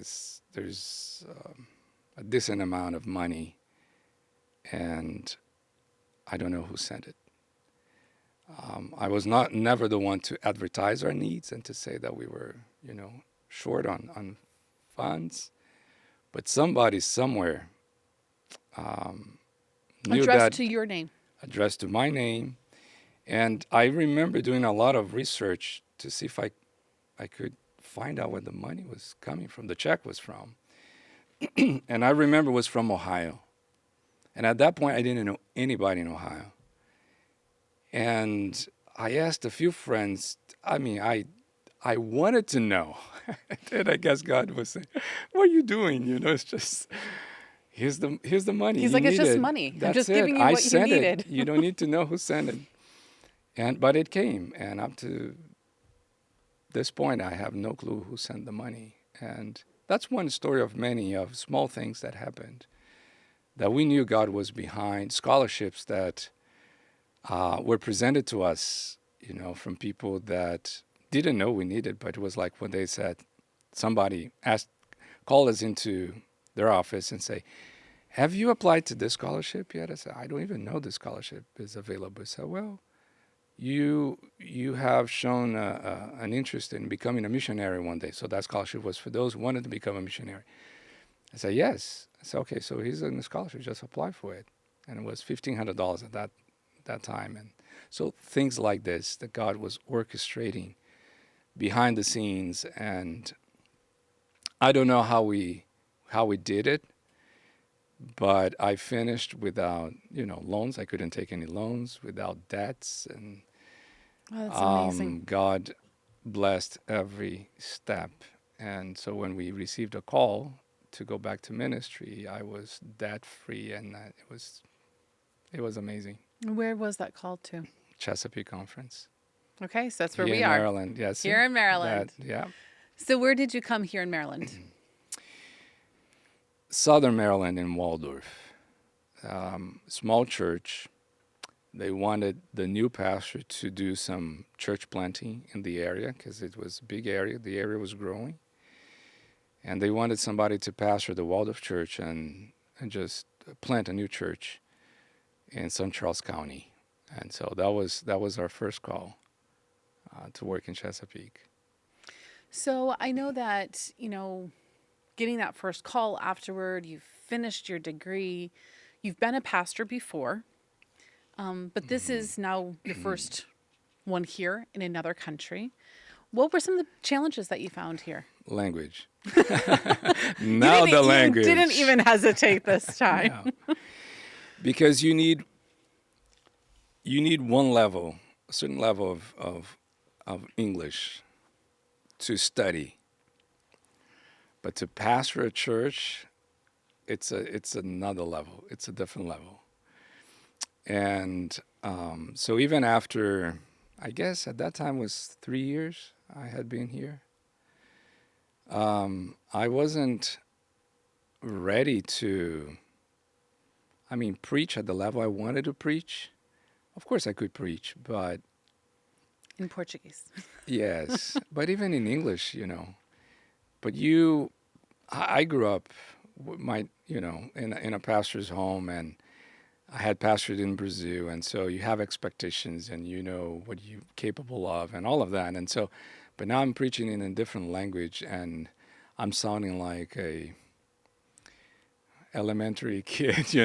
There's a decent amount of money, and I don't know who sent it. I was never the one to advertise our needs and to say that we were, short on funds, but somebody somewhere knew Addressed that, to your name. addressed to my name, and I remember doing a lot of research to see if I could find out where the money was coming from, the check was from, and I remember it was from Ohio, and at that point I didn't know anybody in Ohio. And I asked a few friends. I wanted to know. And I guess God was saying, "What are you doing? It's just here's the money He's you like, it's just needed. money. I'm That's just it. giving you I what you sent it. needed." You don't need to know who sent it." But it came, and up to this point, I have no clue who sent the money. And that's one story of many of small things that happened that we knew God was behind. Scholarships that were presented to us, from people that didn't know we needed, but it was like when they said, somebody called us into their office and say, "Have you applied to this scholarship yet?" I said, "I don't even know this scholarship is available." I said, "Well, you have shown an interest in becoming a missionary one day. So that scholarship was for those who wanted to become a missionary. I said, yes. I said, okay, so here's a scholarship, just apply for it. And it was $1,500 at that time. And so things like this that God was orchestrating behind the scenes. And I don't know how we did it, but I finished without, loans. I couldn't take any loans, without debts. And Oh, that's amazing. God blessed every step. And so when we received a call to go back to ministry, I was debt free, and it was amazing. Where was that called to? Chesapeake Conference Okay, so that's where here we in are. Maryland. Yes, Here in that Maryland. yeah, So where did you come here in Maryland? Southern Maryland in Waldorf, small church. They wanted the new pastor to do some church planting in the area because it was a big area. The area was growing, and they wanted somebody to pastor the Waldorf church and just plant a new church in St. Charles County. And so that was our first call to work in Chesapeake. So I know that, getting that first call afterward, you've finished your degree, you've been a pastor before, but this is now your first one here in another country. What were some of the challenges that you found here? Language. Now the language. You didn't even hesitate this time. No. Because you need one level, a certain level of English to study. But to pastor a church, it's another level. It's a different level. And so even after, I guess at that time was 3 years I had been here, I wasn't ready to, preach at the level I wanted to preach. Of course I could preach, but In Portuguese. yes, but even in English, But I grew up in a pastor's home, and I had pastored in Brazil, and so you have expectations, and you know what you're capable of, and all of that, and so, but now I'm preaching in a different language, and I'm sounding like a elementary kid,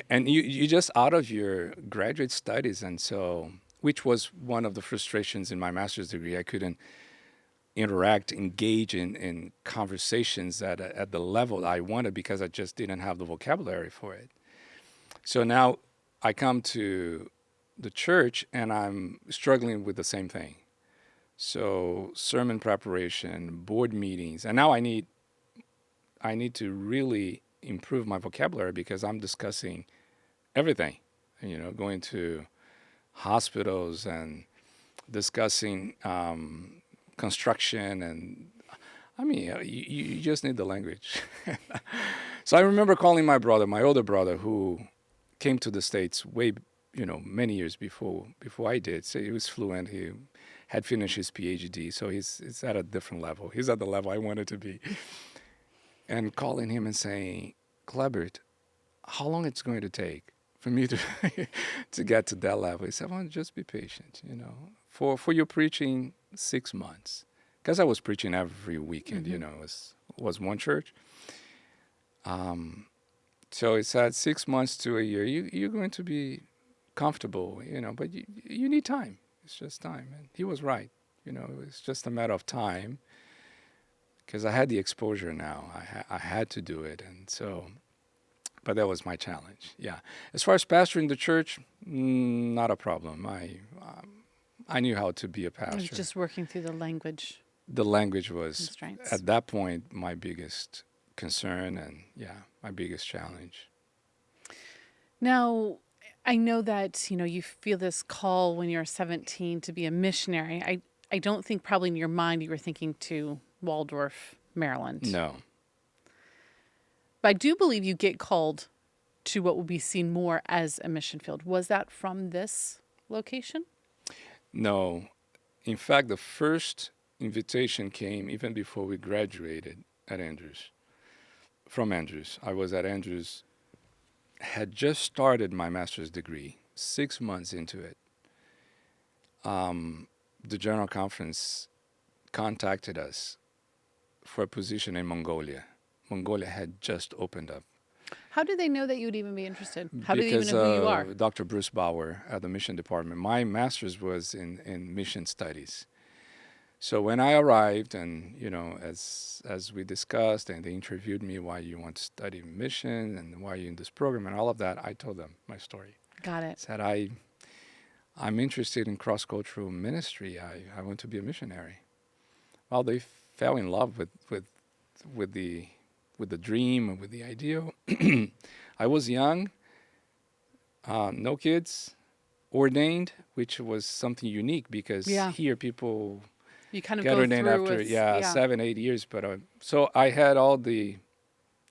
and you just out of your graduate studies, and so, which was one of the frustrations in my master's degree. I couldn't engage in conversations at the level I wanted because I just didn't have the vocabulary for it. So now I come to the church and I'm struggling with the same thing. So sermon preparation, board meetings, and now I need to really improve my vocabulary because I'm discussing everything, going to hospitals and discussing construction, and you just need the language. So I remember calling my brother, my older brother, who came to the States many years before I did. So he was fluent. He had finished his PhD, so he's at a different level. He's at the level I wanted to be. And calling him and saying, Clebert, how long it's going to take for me to to get to that level? He said, well, just be patient, For your preaching, 6 months. Because I was preaching every weekend, it was one church. So it said 6 months to a year, you're going to be comfortable, but you need time. It's just time. And he was right. It was just a matter of time because I had the exposure now. I had to do it. And so, but that was my challenge. Yeah. As far as pastoring the church, not a problem. I knew how to be a pastor. It was just working through the language. The language was, constraints. at that point, my biggest concern and, my biggest challenge. Now, I know that, you feel this call when you're 17 to be a missionary. I don't think probably in your mind you were thinking to Waldorf, Maryland. No. But I do believe you get called to what will be seen more as a mission field. Was that from this location? No. In fact, the first invitation came even before we graduated at Andrews. From Andrews. I was at Andrews, had just started my master's degree, 6 months into it. the General Conference contacted us for a position in Mongolia. Mongolia had just opened up. How do they know that you would even be interested? How do they even Because know who you are? Dr. Bruce Bauer at the mission department. My master's was in mission studies. So when I arrived, and as we discussed, and they interviewed me, why you want to study mission and why you're in this program and all of that, I told them my story. Got it. Said I'm interested in cross-cultural ministry. I want to be a missionary. Well, they fell in love with the dream and with the ideal. I was young, no kids, ordained, which was something unique because Yeah. here people You kind of get go ordained through after with 7-8 years. But so I had all the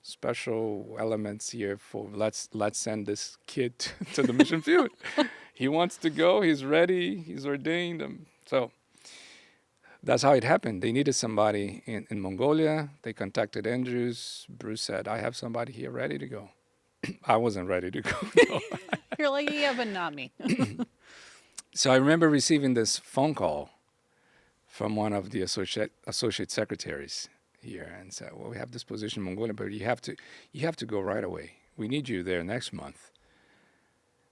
special elements here for let's send this kid to the mission field. He wants to go. He's ready. He's ordained. So that's how it happened. They needed somebody in Mongolia. They contacted Andrews. Bruce said, I have somebody here ready to go. I wasn't ready to go. No. You're like, yeah, but not me. So I remember receiving this phone call from one of the associate secretaries here and said, well, we have this position in Mongolia, but you have to go right away. We need you there next month.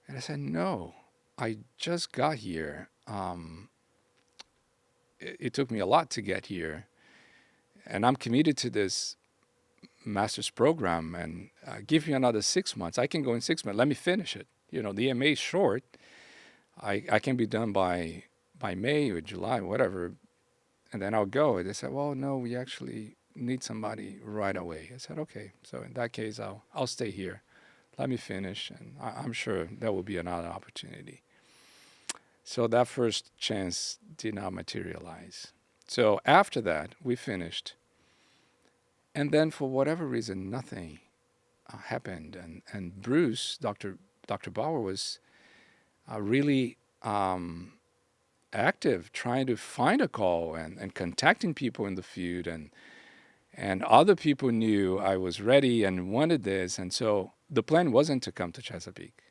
And I said, no, I just got here. It took me a lot to get here. And I'm committed to this master's program, and give you another 6 months. I can go in 6 months. Let me finish it. The MA is short. I can be done by May or July, whatever, and then I'll go. They said, well, no, we actually need somebody right away. I said, okay. So in that case, I'll stay here. Let me finish, and I'm sure there will be another opportunity. So that first chance did not materialize. So after that, we finished. And then for whatever reason, nothing happened. And Bruce, Dr. Bauer, was really active, trying to find a call and contacting people in the field. And other people knew I was ready and wanted this. And so the plan wasn't to come to Chesapeake.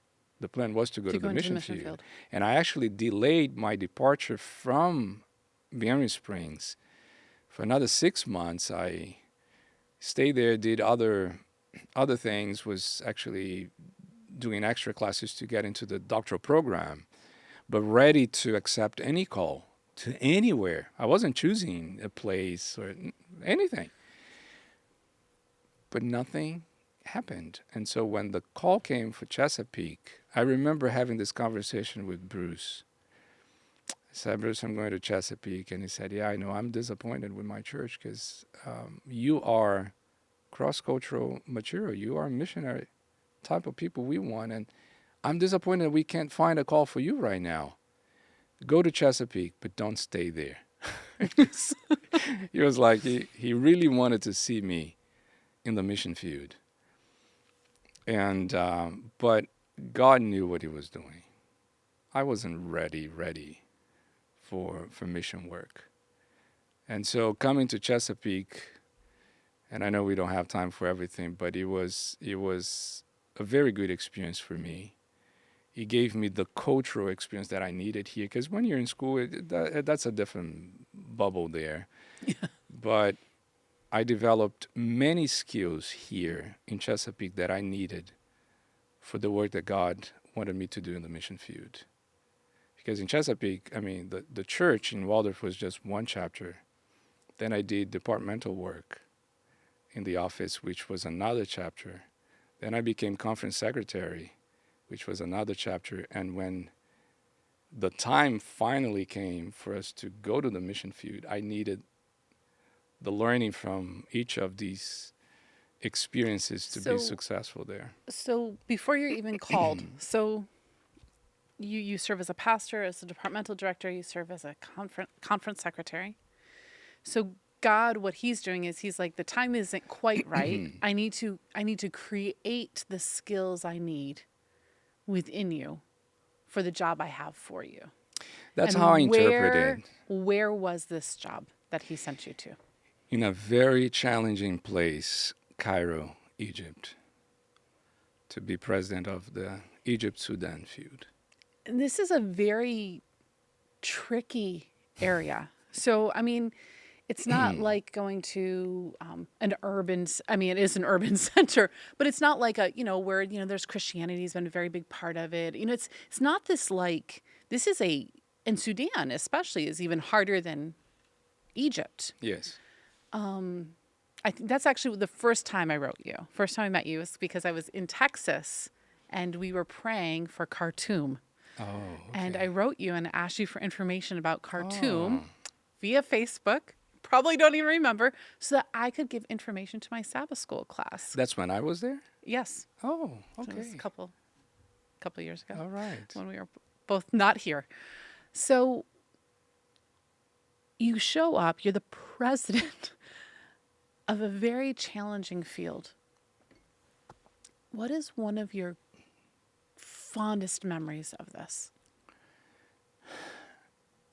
The plan was to go to the mission field. And I actually delayed my departure from Berry Springs for another 6 months. I stayed there, did other things, was actually doing extra classes to get into the doctoral program, but ready to accept any call to anywhere. I wasn't choosing a place or anything. But nothing happened. And so when the call came for Chesapeake, I remember having this conversation with Bruce. I said, Bruce, I'm going to Chesapeake. And he said, yeah, I know. I'm disappointed with my church because you are cross-cultural material. You are missionary type of people we want. And I'm disappointed that we can't find a call for you right now. Go to Chesapeake, but don't stay there. He was like, he really wanted to see me in the mission field. And but God knew what he was doing. I wasn't ready for mission work. And so coming to Chesapeake, and I know we don't have time for everything, but it was a very good experience for me. It gave me the cultural experience that I needed here, because when you're in school, that's a different bubble there. Yeah. But I developed many skills here in Chesapeake that I needed for the work that God wanted me to do in the mission field. Because in Chesapeake, I mean, the church in Waldorf was just one chapter. Then I did departmental work in the office, which was another chapter. Then I became conference secretary, which was another chapter. And when the time finally came for us to go to the mission field, I needed the learning from each of these experiences to be successful there. So before you're even called, so you serve as a pastor, as a departmental director, you serve as a conference secretary. So God, what he's doing is he's like, the time isn't quite right. I need to create the skills I need within you for the job I have for you. That's how I interpret it. Where was this job that he sent you to? In a very challenging place, Cairo, Egypt, to be president of the Egypt-Sudan feud. And this is a very tricky area. So, I mean, it's not like going to an urban, I mean, it is an urban center, but it's not like a, where, there's Christianity has been a very big part of it. It's not this like, this is in Sudan especially is even harder than Egypt. Yes. I think that's actually the first time I wrote you. First time I met you was because I was in Texas and we were praying for Khartoum. Oh, And okay. I wrote you and asked you for information about Khartoum Oh, via Facebook. Probably don't even remember, so that I could give information to my Sabbath school class. that's when I was there? Yes, Oh, so it was a okay. couple years ago All right. when we were both not here. So you show up, you're the president of a very challenging field. What is one of your fondest memories of this?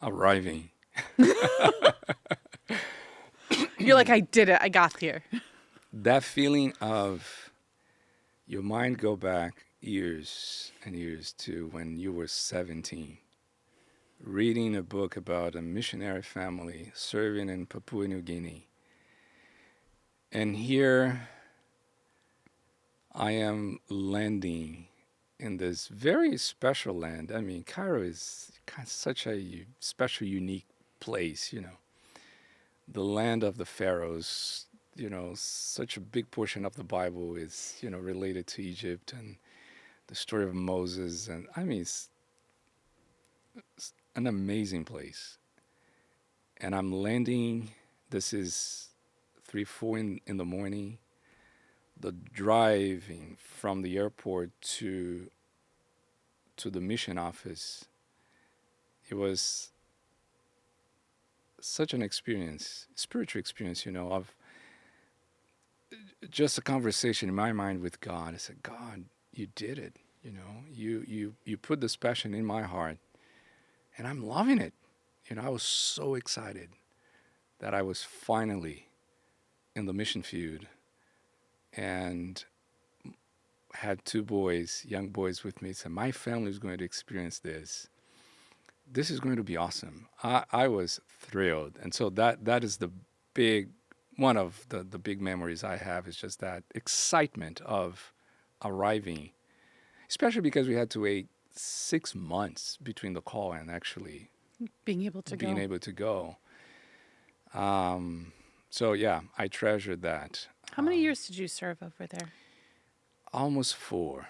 Arriving. You're like, I did it. I got here. That feeling of your mind go back years and years to when you were 17, reading a book about a missionary family serving in Papua New Guinea. And here I am landing in this very special land. I mean, Cairo is such a special, unique place, The land of the pharaohs, such a big portion of the Bible is, related to Egypt and the story of Moses. And I mean, it's an amazing place. And I'm landing, this is 3, 4 in the morning. The driving from the airport to the mission office, it was such an experience, spiritual experience, of just a conversation in my mind with God. I said, God, you did it. You put this passion in my heart, and I'm loving it. I was so excited that I was finally in the mission field and had 2 boys, young boys with me. Said, my family is going to experience this. This is going to be awesome. I was thrilled. And so that is one of the big memories I have is just that excitement of arriving, especially because we had to wait 6 months between the call and actually Being able to being go. able to go. So yeah, I treasured that. How many years did you serve over there? Almost 4.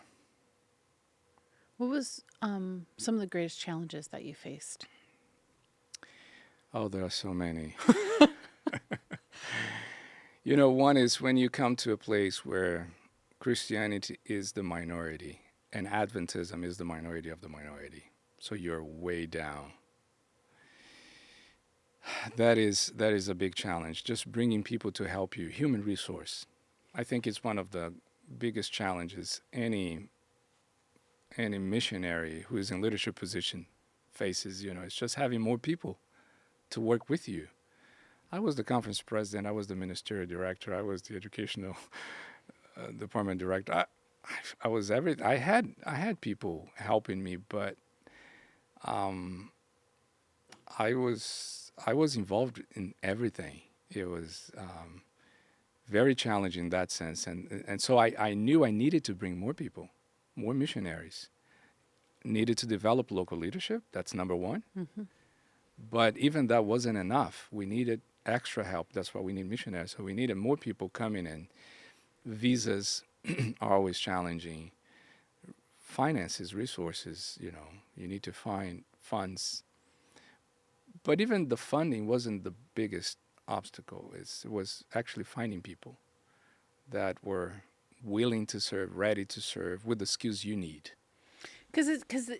What was some of the greatest challenges that you faced? Oh, there are so many. One is when you come to a place where Christianity is the minority and Adventism is the minority of the minority. So you're way down. That is a big challenge. Just bringing people to help you, human resource. I think it's one of the biggest challenges any missionary who is in leadership position faces. It's just having more people to work with you. I was the conference president. I was the ministerial director. I was the educational department director. I was everything. I had people helping me, but I was involved in everything. It was very challenging in that sense, and so I knew I needed to bring more people, more missionaries. Needed to develop local leadership. That's number one. Mm-hmm. But even that wasn't enough. We needed extra help. That's why we need missionaries. So we needed more people coming in. Visas are always challenging. Finances, resources, you need to find funds. But even the funding wasn't the biggest obstacle. It was actually finding people that were willing to serve, ready to serve with the skills you need. Because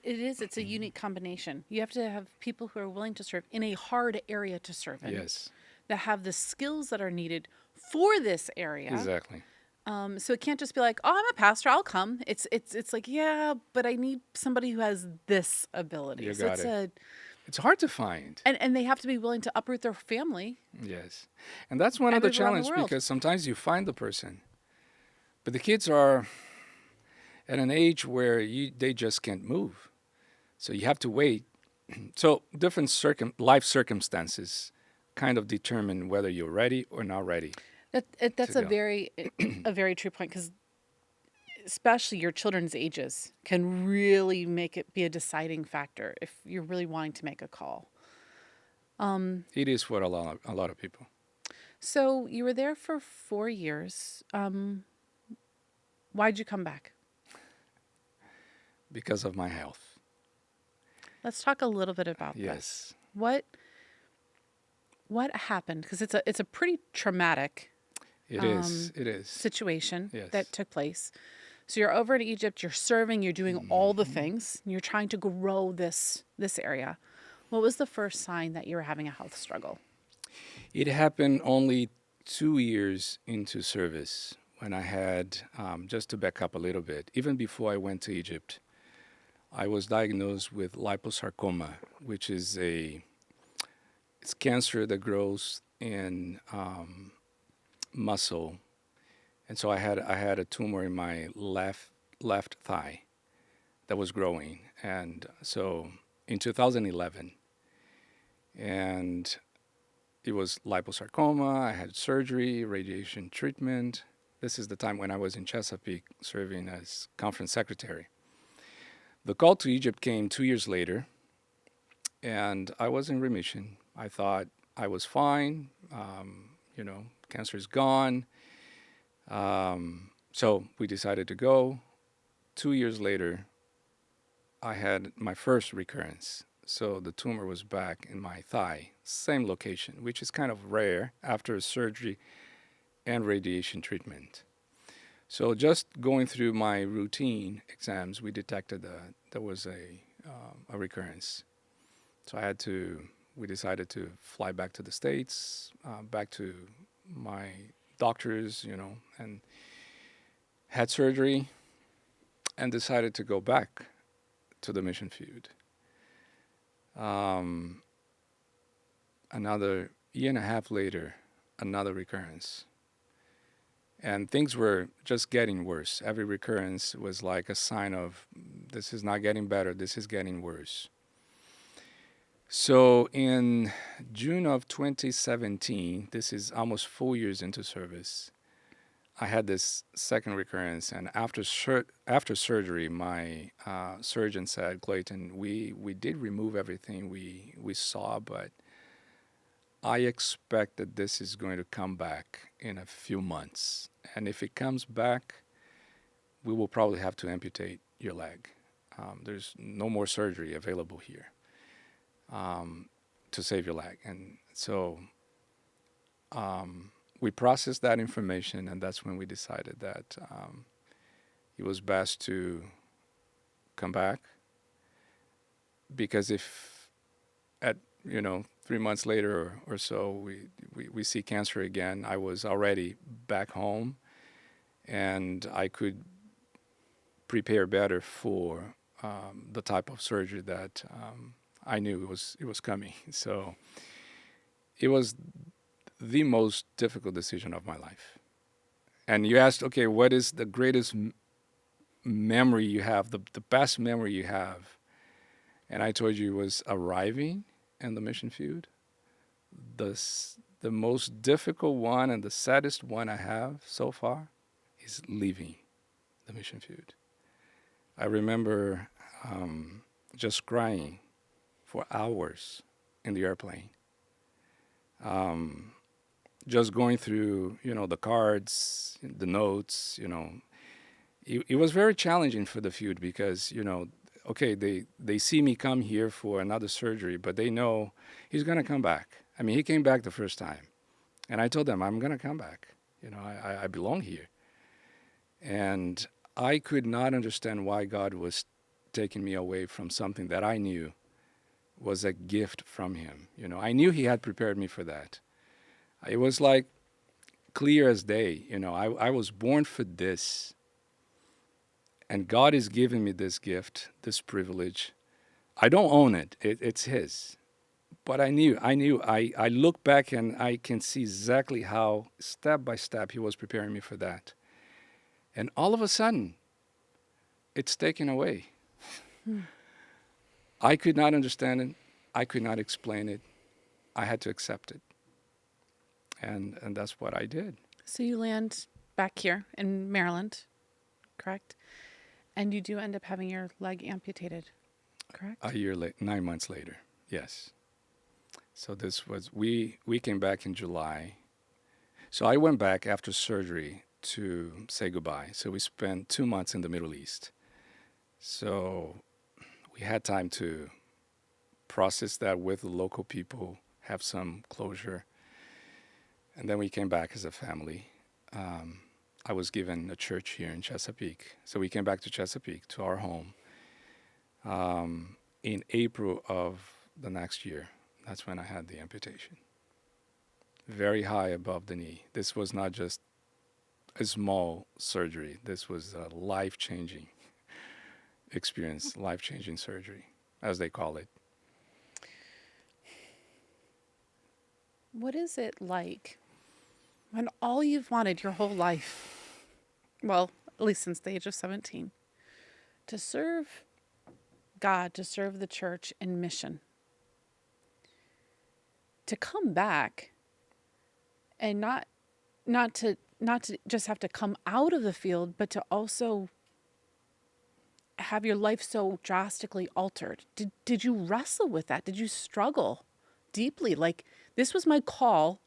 it's a unique combination. You have to have people who are willing to serve in a hard area to serve in. Yes, That have the skills that are needed for this area. exactly. So it can't just be like, oh, I'm a pastor, I'll come. It's like, yeah, but I need somebody who has this ability. You So got it. It's hard to find. And they have to be willing to uproot their family. Yes. And that's one of And the move around the challenges world. because sometimes you find the person, but the kids are at an age where they just can't move. So you have to wait So different life circumstances kind of determine whether you're ready or not ready to That's go. a very true point because especially your children's ages can really make it be a deciding factor if you're really wanting to make a call. It is for a lot of people So you were there for 4 years. Why'd you come back? because of my health. Let's talk a little bit about this. Yes, What happened? Because it's a pretty traumatic it is. It is. situation Yes. that took place. So you're over in Egypt, you're serving, you're doing all the things, and you're trying to grow this area. What was the first sign that you were having a health struggle? It happened only 2 years into service when I had, just to back up a little bit, even before I went to Egypt, I was diagnosed with liposarcoma, which is it's cancer that grows in muscle. And so I had a tumor in my left thigh that was growing. And so in 2011, and it was liposarcoma. I had surgery, radiation treatment. This is the time when I was in Chesapeake serving as conference secretary. The call to Egypt came 2 years later, and I was in remission. I thought I was fine. Cancer is gone. So we decided to go. 2 years later, I had my first recurrence. So the tumor was back in my thigh, same location, which is kind of rare after surgery and radiation treatment. So just going through my routine exams, we detected that there was a recurrence. So we decided to fly back to the States, back to my doctors, and had surgery and decided to go back to the mission field. Another year and a half later, another recurrence. And things were just getting worse. Every recurrence was like a sign of this is not getting better, this is getting worse. So in June of 2017, this is almost 4 years into service, I had this second recurrence. And after surgery, my surgeon said, Kleyton, we did remove everything we saw, but I expect that this is going to come back in a few months. And if it comes back, we will probably have to amputate your leg. There's no more surgery available here to save your leg. And so we processed that information, and that's when we decided that it was best to come back. Because if at 3 months later or so we see cancer again, I was already back home, and I could prepare better for the type of surgery that I knew it was coming. So it was the most difficult decision of my life. And you asked, okay, what is the greatest memory you have, the best memory you have? And I told you it was arriving in the mission field. The most difficult one and the saddest one I have so far is leaving the mission field. I remember just crying for hours in the airplane. Just going through, the cards, the notes, it was very challenging for the field because, okay, they see me come here for another surgery, but they know he's going to come back. I mean, he came back the first time. And I told them, I'm going to come back. I belong here. And I could not understand why God was taking me away from something that I knew was a gift from him. I knew he had prepared me for that. It was like clear as day. I was born for this. And God is giving me this gift, this privilege. I don't own it. It's his. But I knew. I look back and I can see exactly how, step by step, he was preparing me for that. And all of a sudden, it's taken away. I could not understand it. I could not explain it. I had to accept it. And that's what I did. So you land back here in Maryland, correct? And you do end up having your leg amputated, correct? A year late, 9 months later. Yes. So this was we came back in July. So I went back after surgery to say goodbye. So we spent 2 months in the Middle East. So we had time to process that with the local people, have some closure, and then we came back as a family. I was given a church here in Chesapeake, so we came back to Chesapeake to our home in April of the next year. That's when I had the amputation. Very high above the knee. This was not just a small surgery. This was a life-changing experience, life-changing surgery, as they call it. What is it like when all you've wanted your whole life, well, at least since the age of 17, to serve God, to serve the church in mission, to come back and not to just have to come out of the field, but to also have your life so drastically altered? Did you wrestle with that? Did you struggle deeply? Like, this was my call.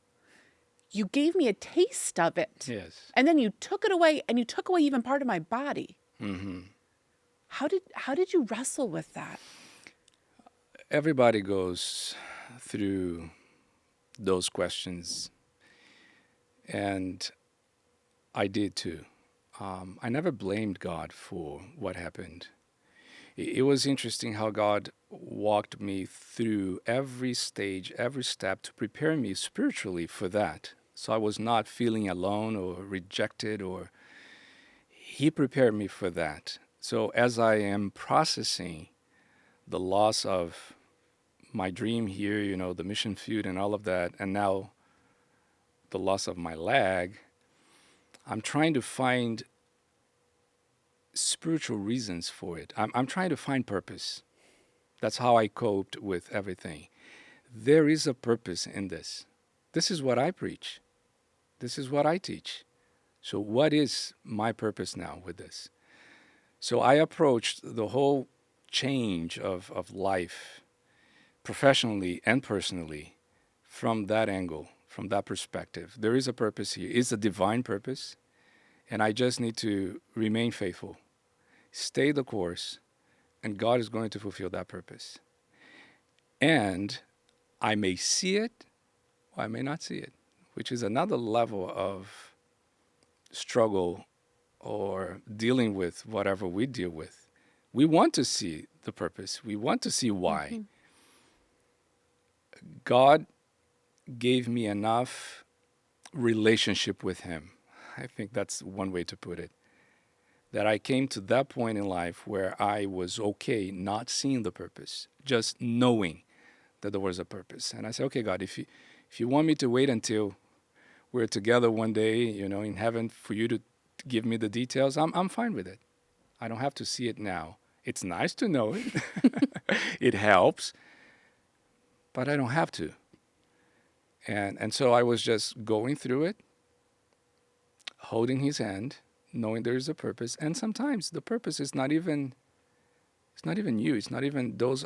You gave me a taste of it. Yes. And then you took it away, and you took away even part of my body. Mm-hmm. How did you wrestle with that? Everybody goes through those questions, and I did too. I never blamed God for what happened. It was interesting how God walked me through every stage, every step to prepare me spiritually for that. So I was not feeling alone or rejected, or He prepared me for that. So as I am processing the loss of my dream here, the mission field and all of that, and now the loss of my leg, I'm trying to find spiritual reasons for it. I'm trying to find purpose. That's how I coped with everything. There is a purpose in this. This is what I preach. This is what I teach. So what is my purpose now with this? So I approached the whole change of life, professionally and personally, from that angle, from that perspective. There is a purpose here. It's a divine purpose, and I just need to remain faithful, stay the course, and God is going to fulfill that purpose. And I may see it, or I may not see it, which is another level of struggle or dealing with whatever we deal with. We want to see the purpose. We want to see why. Mm-hmm. God gave me enough relationship with Him. I think that's one way to put it. That I came to that point in life where I was okay not seeing the purpose, just knowing that there was a purpose. And I said, okay, God, if you want me to wait until we're together one day, in heaven, for you to give me the details, I'm fine with it. I don't have to see it now. It's nice to know it. It helps, but I don't have to. And so I was just going through it, holding His hand, knowing there is a purpose. And sometimes the purpose is not even you. It's not even those.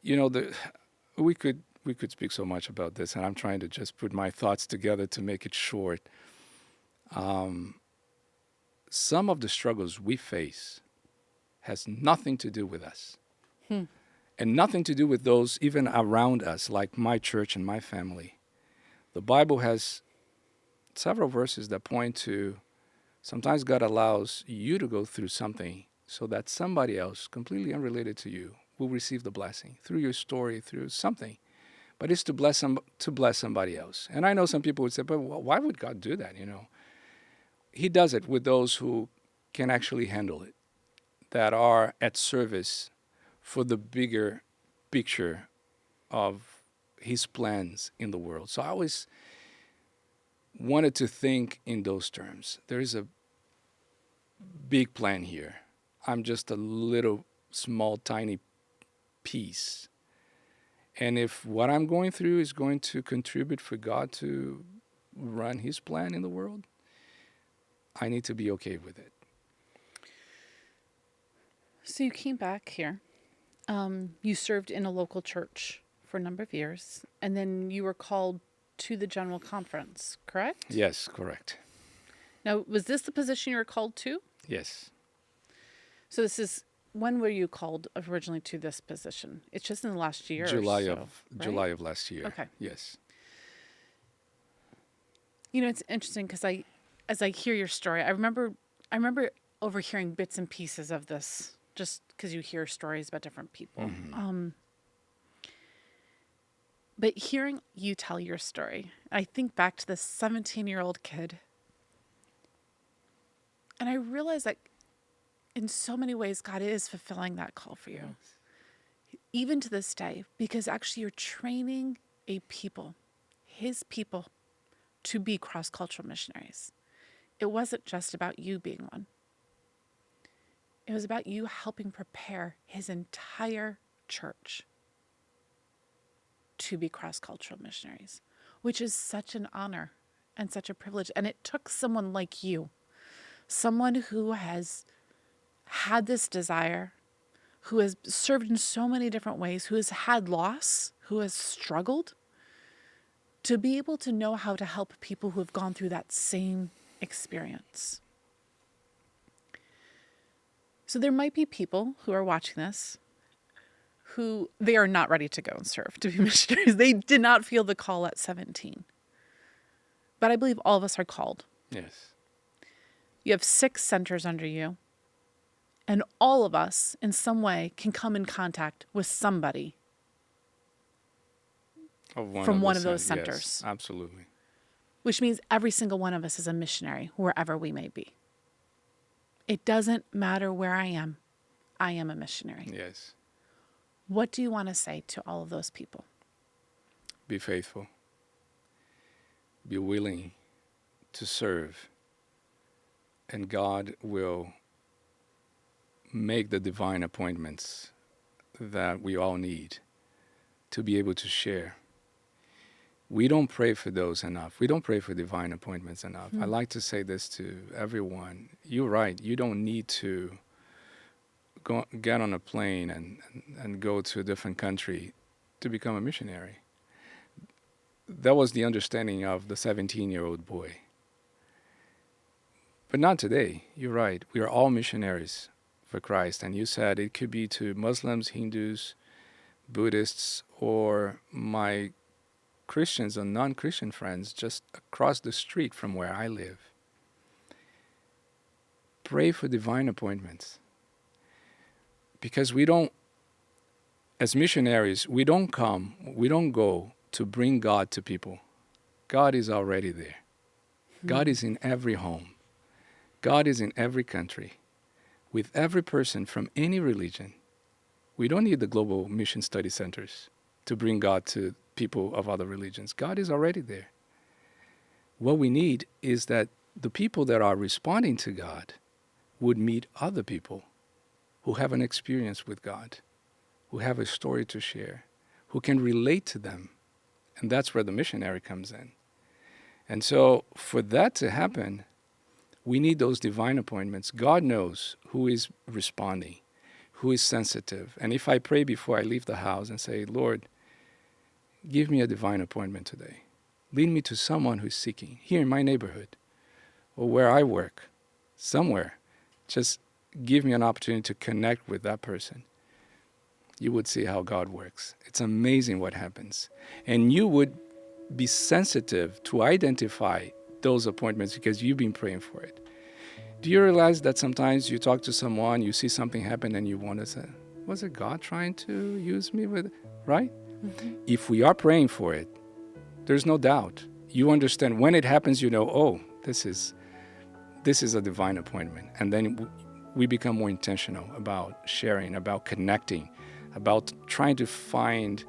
We could speak so much about this, and I'm trying to just put my thoughts together to make it short. Some of the struggles we face has nothing to do with us, and nothing to do with those even around us, like my church and my family. The Bible has several verses that point to sometimes God allows you to go through something so that somebody else, completely unrelated to you, will receive the blessing through your story, through something. But it's to bless somebody else. And I know some people would say, but why would God do that? He does it with those who can actually handle it, that are at service for the bigger picture of His plans in the world. So I always wanted to think in those terms. There is a big plan here. I'm just a little small, tiny peace. And if what I'm going through is going to contribute for God to run his plan in the world, I need to be okay with it. So you came back here. You served in a local church for a number of years, and then you were called to the General Conference, correct? Yes, correct. Now, was this the position you were called to? Yes. So this is, when were you called originally to this position? It's just in the last year July or so, of right? July of last year. Okay. Yes. You know, it's interesting because as I hear your story, I remember overhearing bits and pieces of this, just because you hear stories about different people. But hearing you tell your story, I think back to this 17-year-old kid, and I realize that in so many ways, God is fulfilling that call for you, even to this day, because actually you're training a people, his people, to be cross-cultural missionaries. It wasn't just about you being one. It was about you helping prepare his entire church to be cross-cultural missionaries, which is such an honor and such a privilege. And it took someone like you, someone who has had this desire, who has served in so many different ways, who has had loss, who has struggled, to be able to know how to help people who have gone through that same experience. So there might be people who are watching this who they are not ready to go and serve, to be missionaries. They did not feel the call at 17. But I believe all of us are called. Yes. You have 6 centers under you. And all of us, in some way, can come in contact with somebody from one of those centers. Yes, absolutely. Which means every single one of us is a missionary, wherever we may be. It doesn't matter where I am a missionary. Yes. What do you want to say to all of those people? Be faithful. Be willing to serve. And God will make the divine appointments that we all need to be able to share. We don't pray for those enough. We don't pray for divine appointments enough. I like to say this to everyone. You're right. You don't need to get on a plane and go to a different country to become a missionary. That was the understanding of the 17-year-old boy. But not today. You're right. We are all missionaries for Christ. And you said it could be to Muslims, Hindus, Buddhists, or my Christians and non-Christian friends just across the street from where I live. Pray for divine appointments. Because we don't, as missionaries, we don't go to bring God to people. God is already there. God is in every home. God is in every country, with every person from any religion. We don't need the global mission study centers to bring God to people of other religions. God is already there. What we need is that the people that are responding to God would meet other people who have an experience with God, who have a story to share, who can relate to them. And that's where the missionary comes in. And so for that to happen, we need those divine appointments. God knows who is responding, who is sensitive. And if I pray before I leave the house and say, Lord, give me a divine appointment today. Lead me to someone who's seeking here in my neighborhood or where I work, somewhere. Just give me an opportunity to connect with that person. You would see how God works. It's amazing what happens. And you would be sensitive to identify those appointments because you've been praying for it. Do you realize that sometimes you talk to someone, you see something happen, and you want to say, was it God trying to use me with it? Right? Mm-hmm. If we are praying for it, there's no doubt. You understand when it happens, you know, oh, this is a divine appointment. And then we become more intentional about sharing, about connecting, about trying to find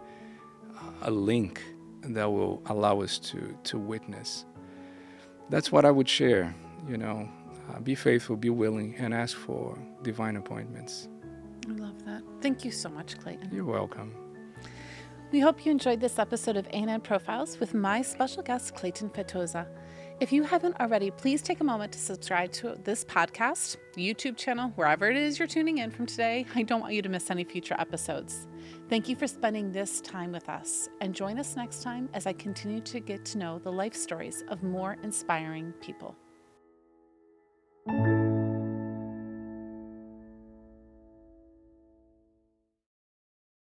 a link that will allow us to witness. That's what I would share, you know. Be faithful, be willing, and ask for divine appointments. I love that. Thank you so much, Kleyton. You're welcome. We hope you enjoyed this episode of A&N Profiles with my special guest, Kleyton Feitosa. If you haven't already, please take a moment to subscribe to this podcast, YouTube channel, wherever it is you're tuning in from today. I don't want you to miss any future episodes. Thank you for spending this time with us, and join us next time as I continue to get to know the life stories of more inspiring people.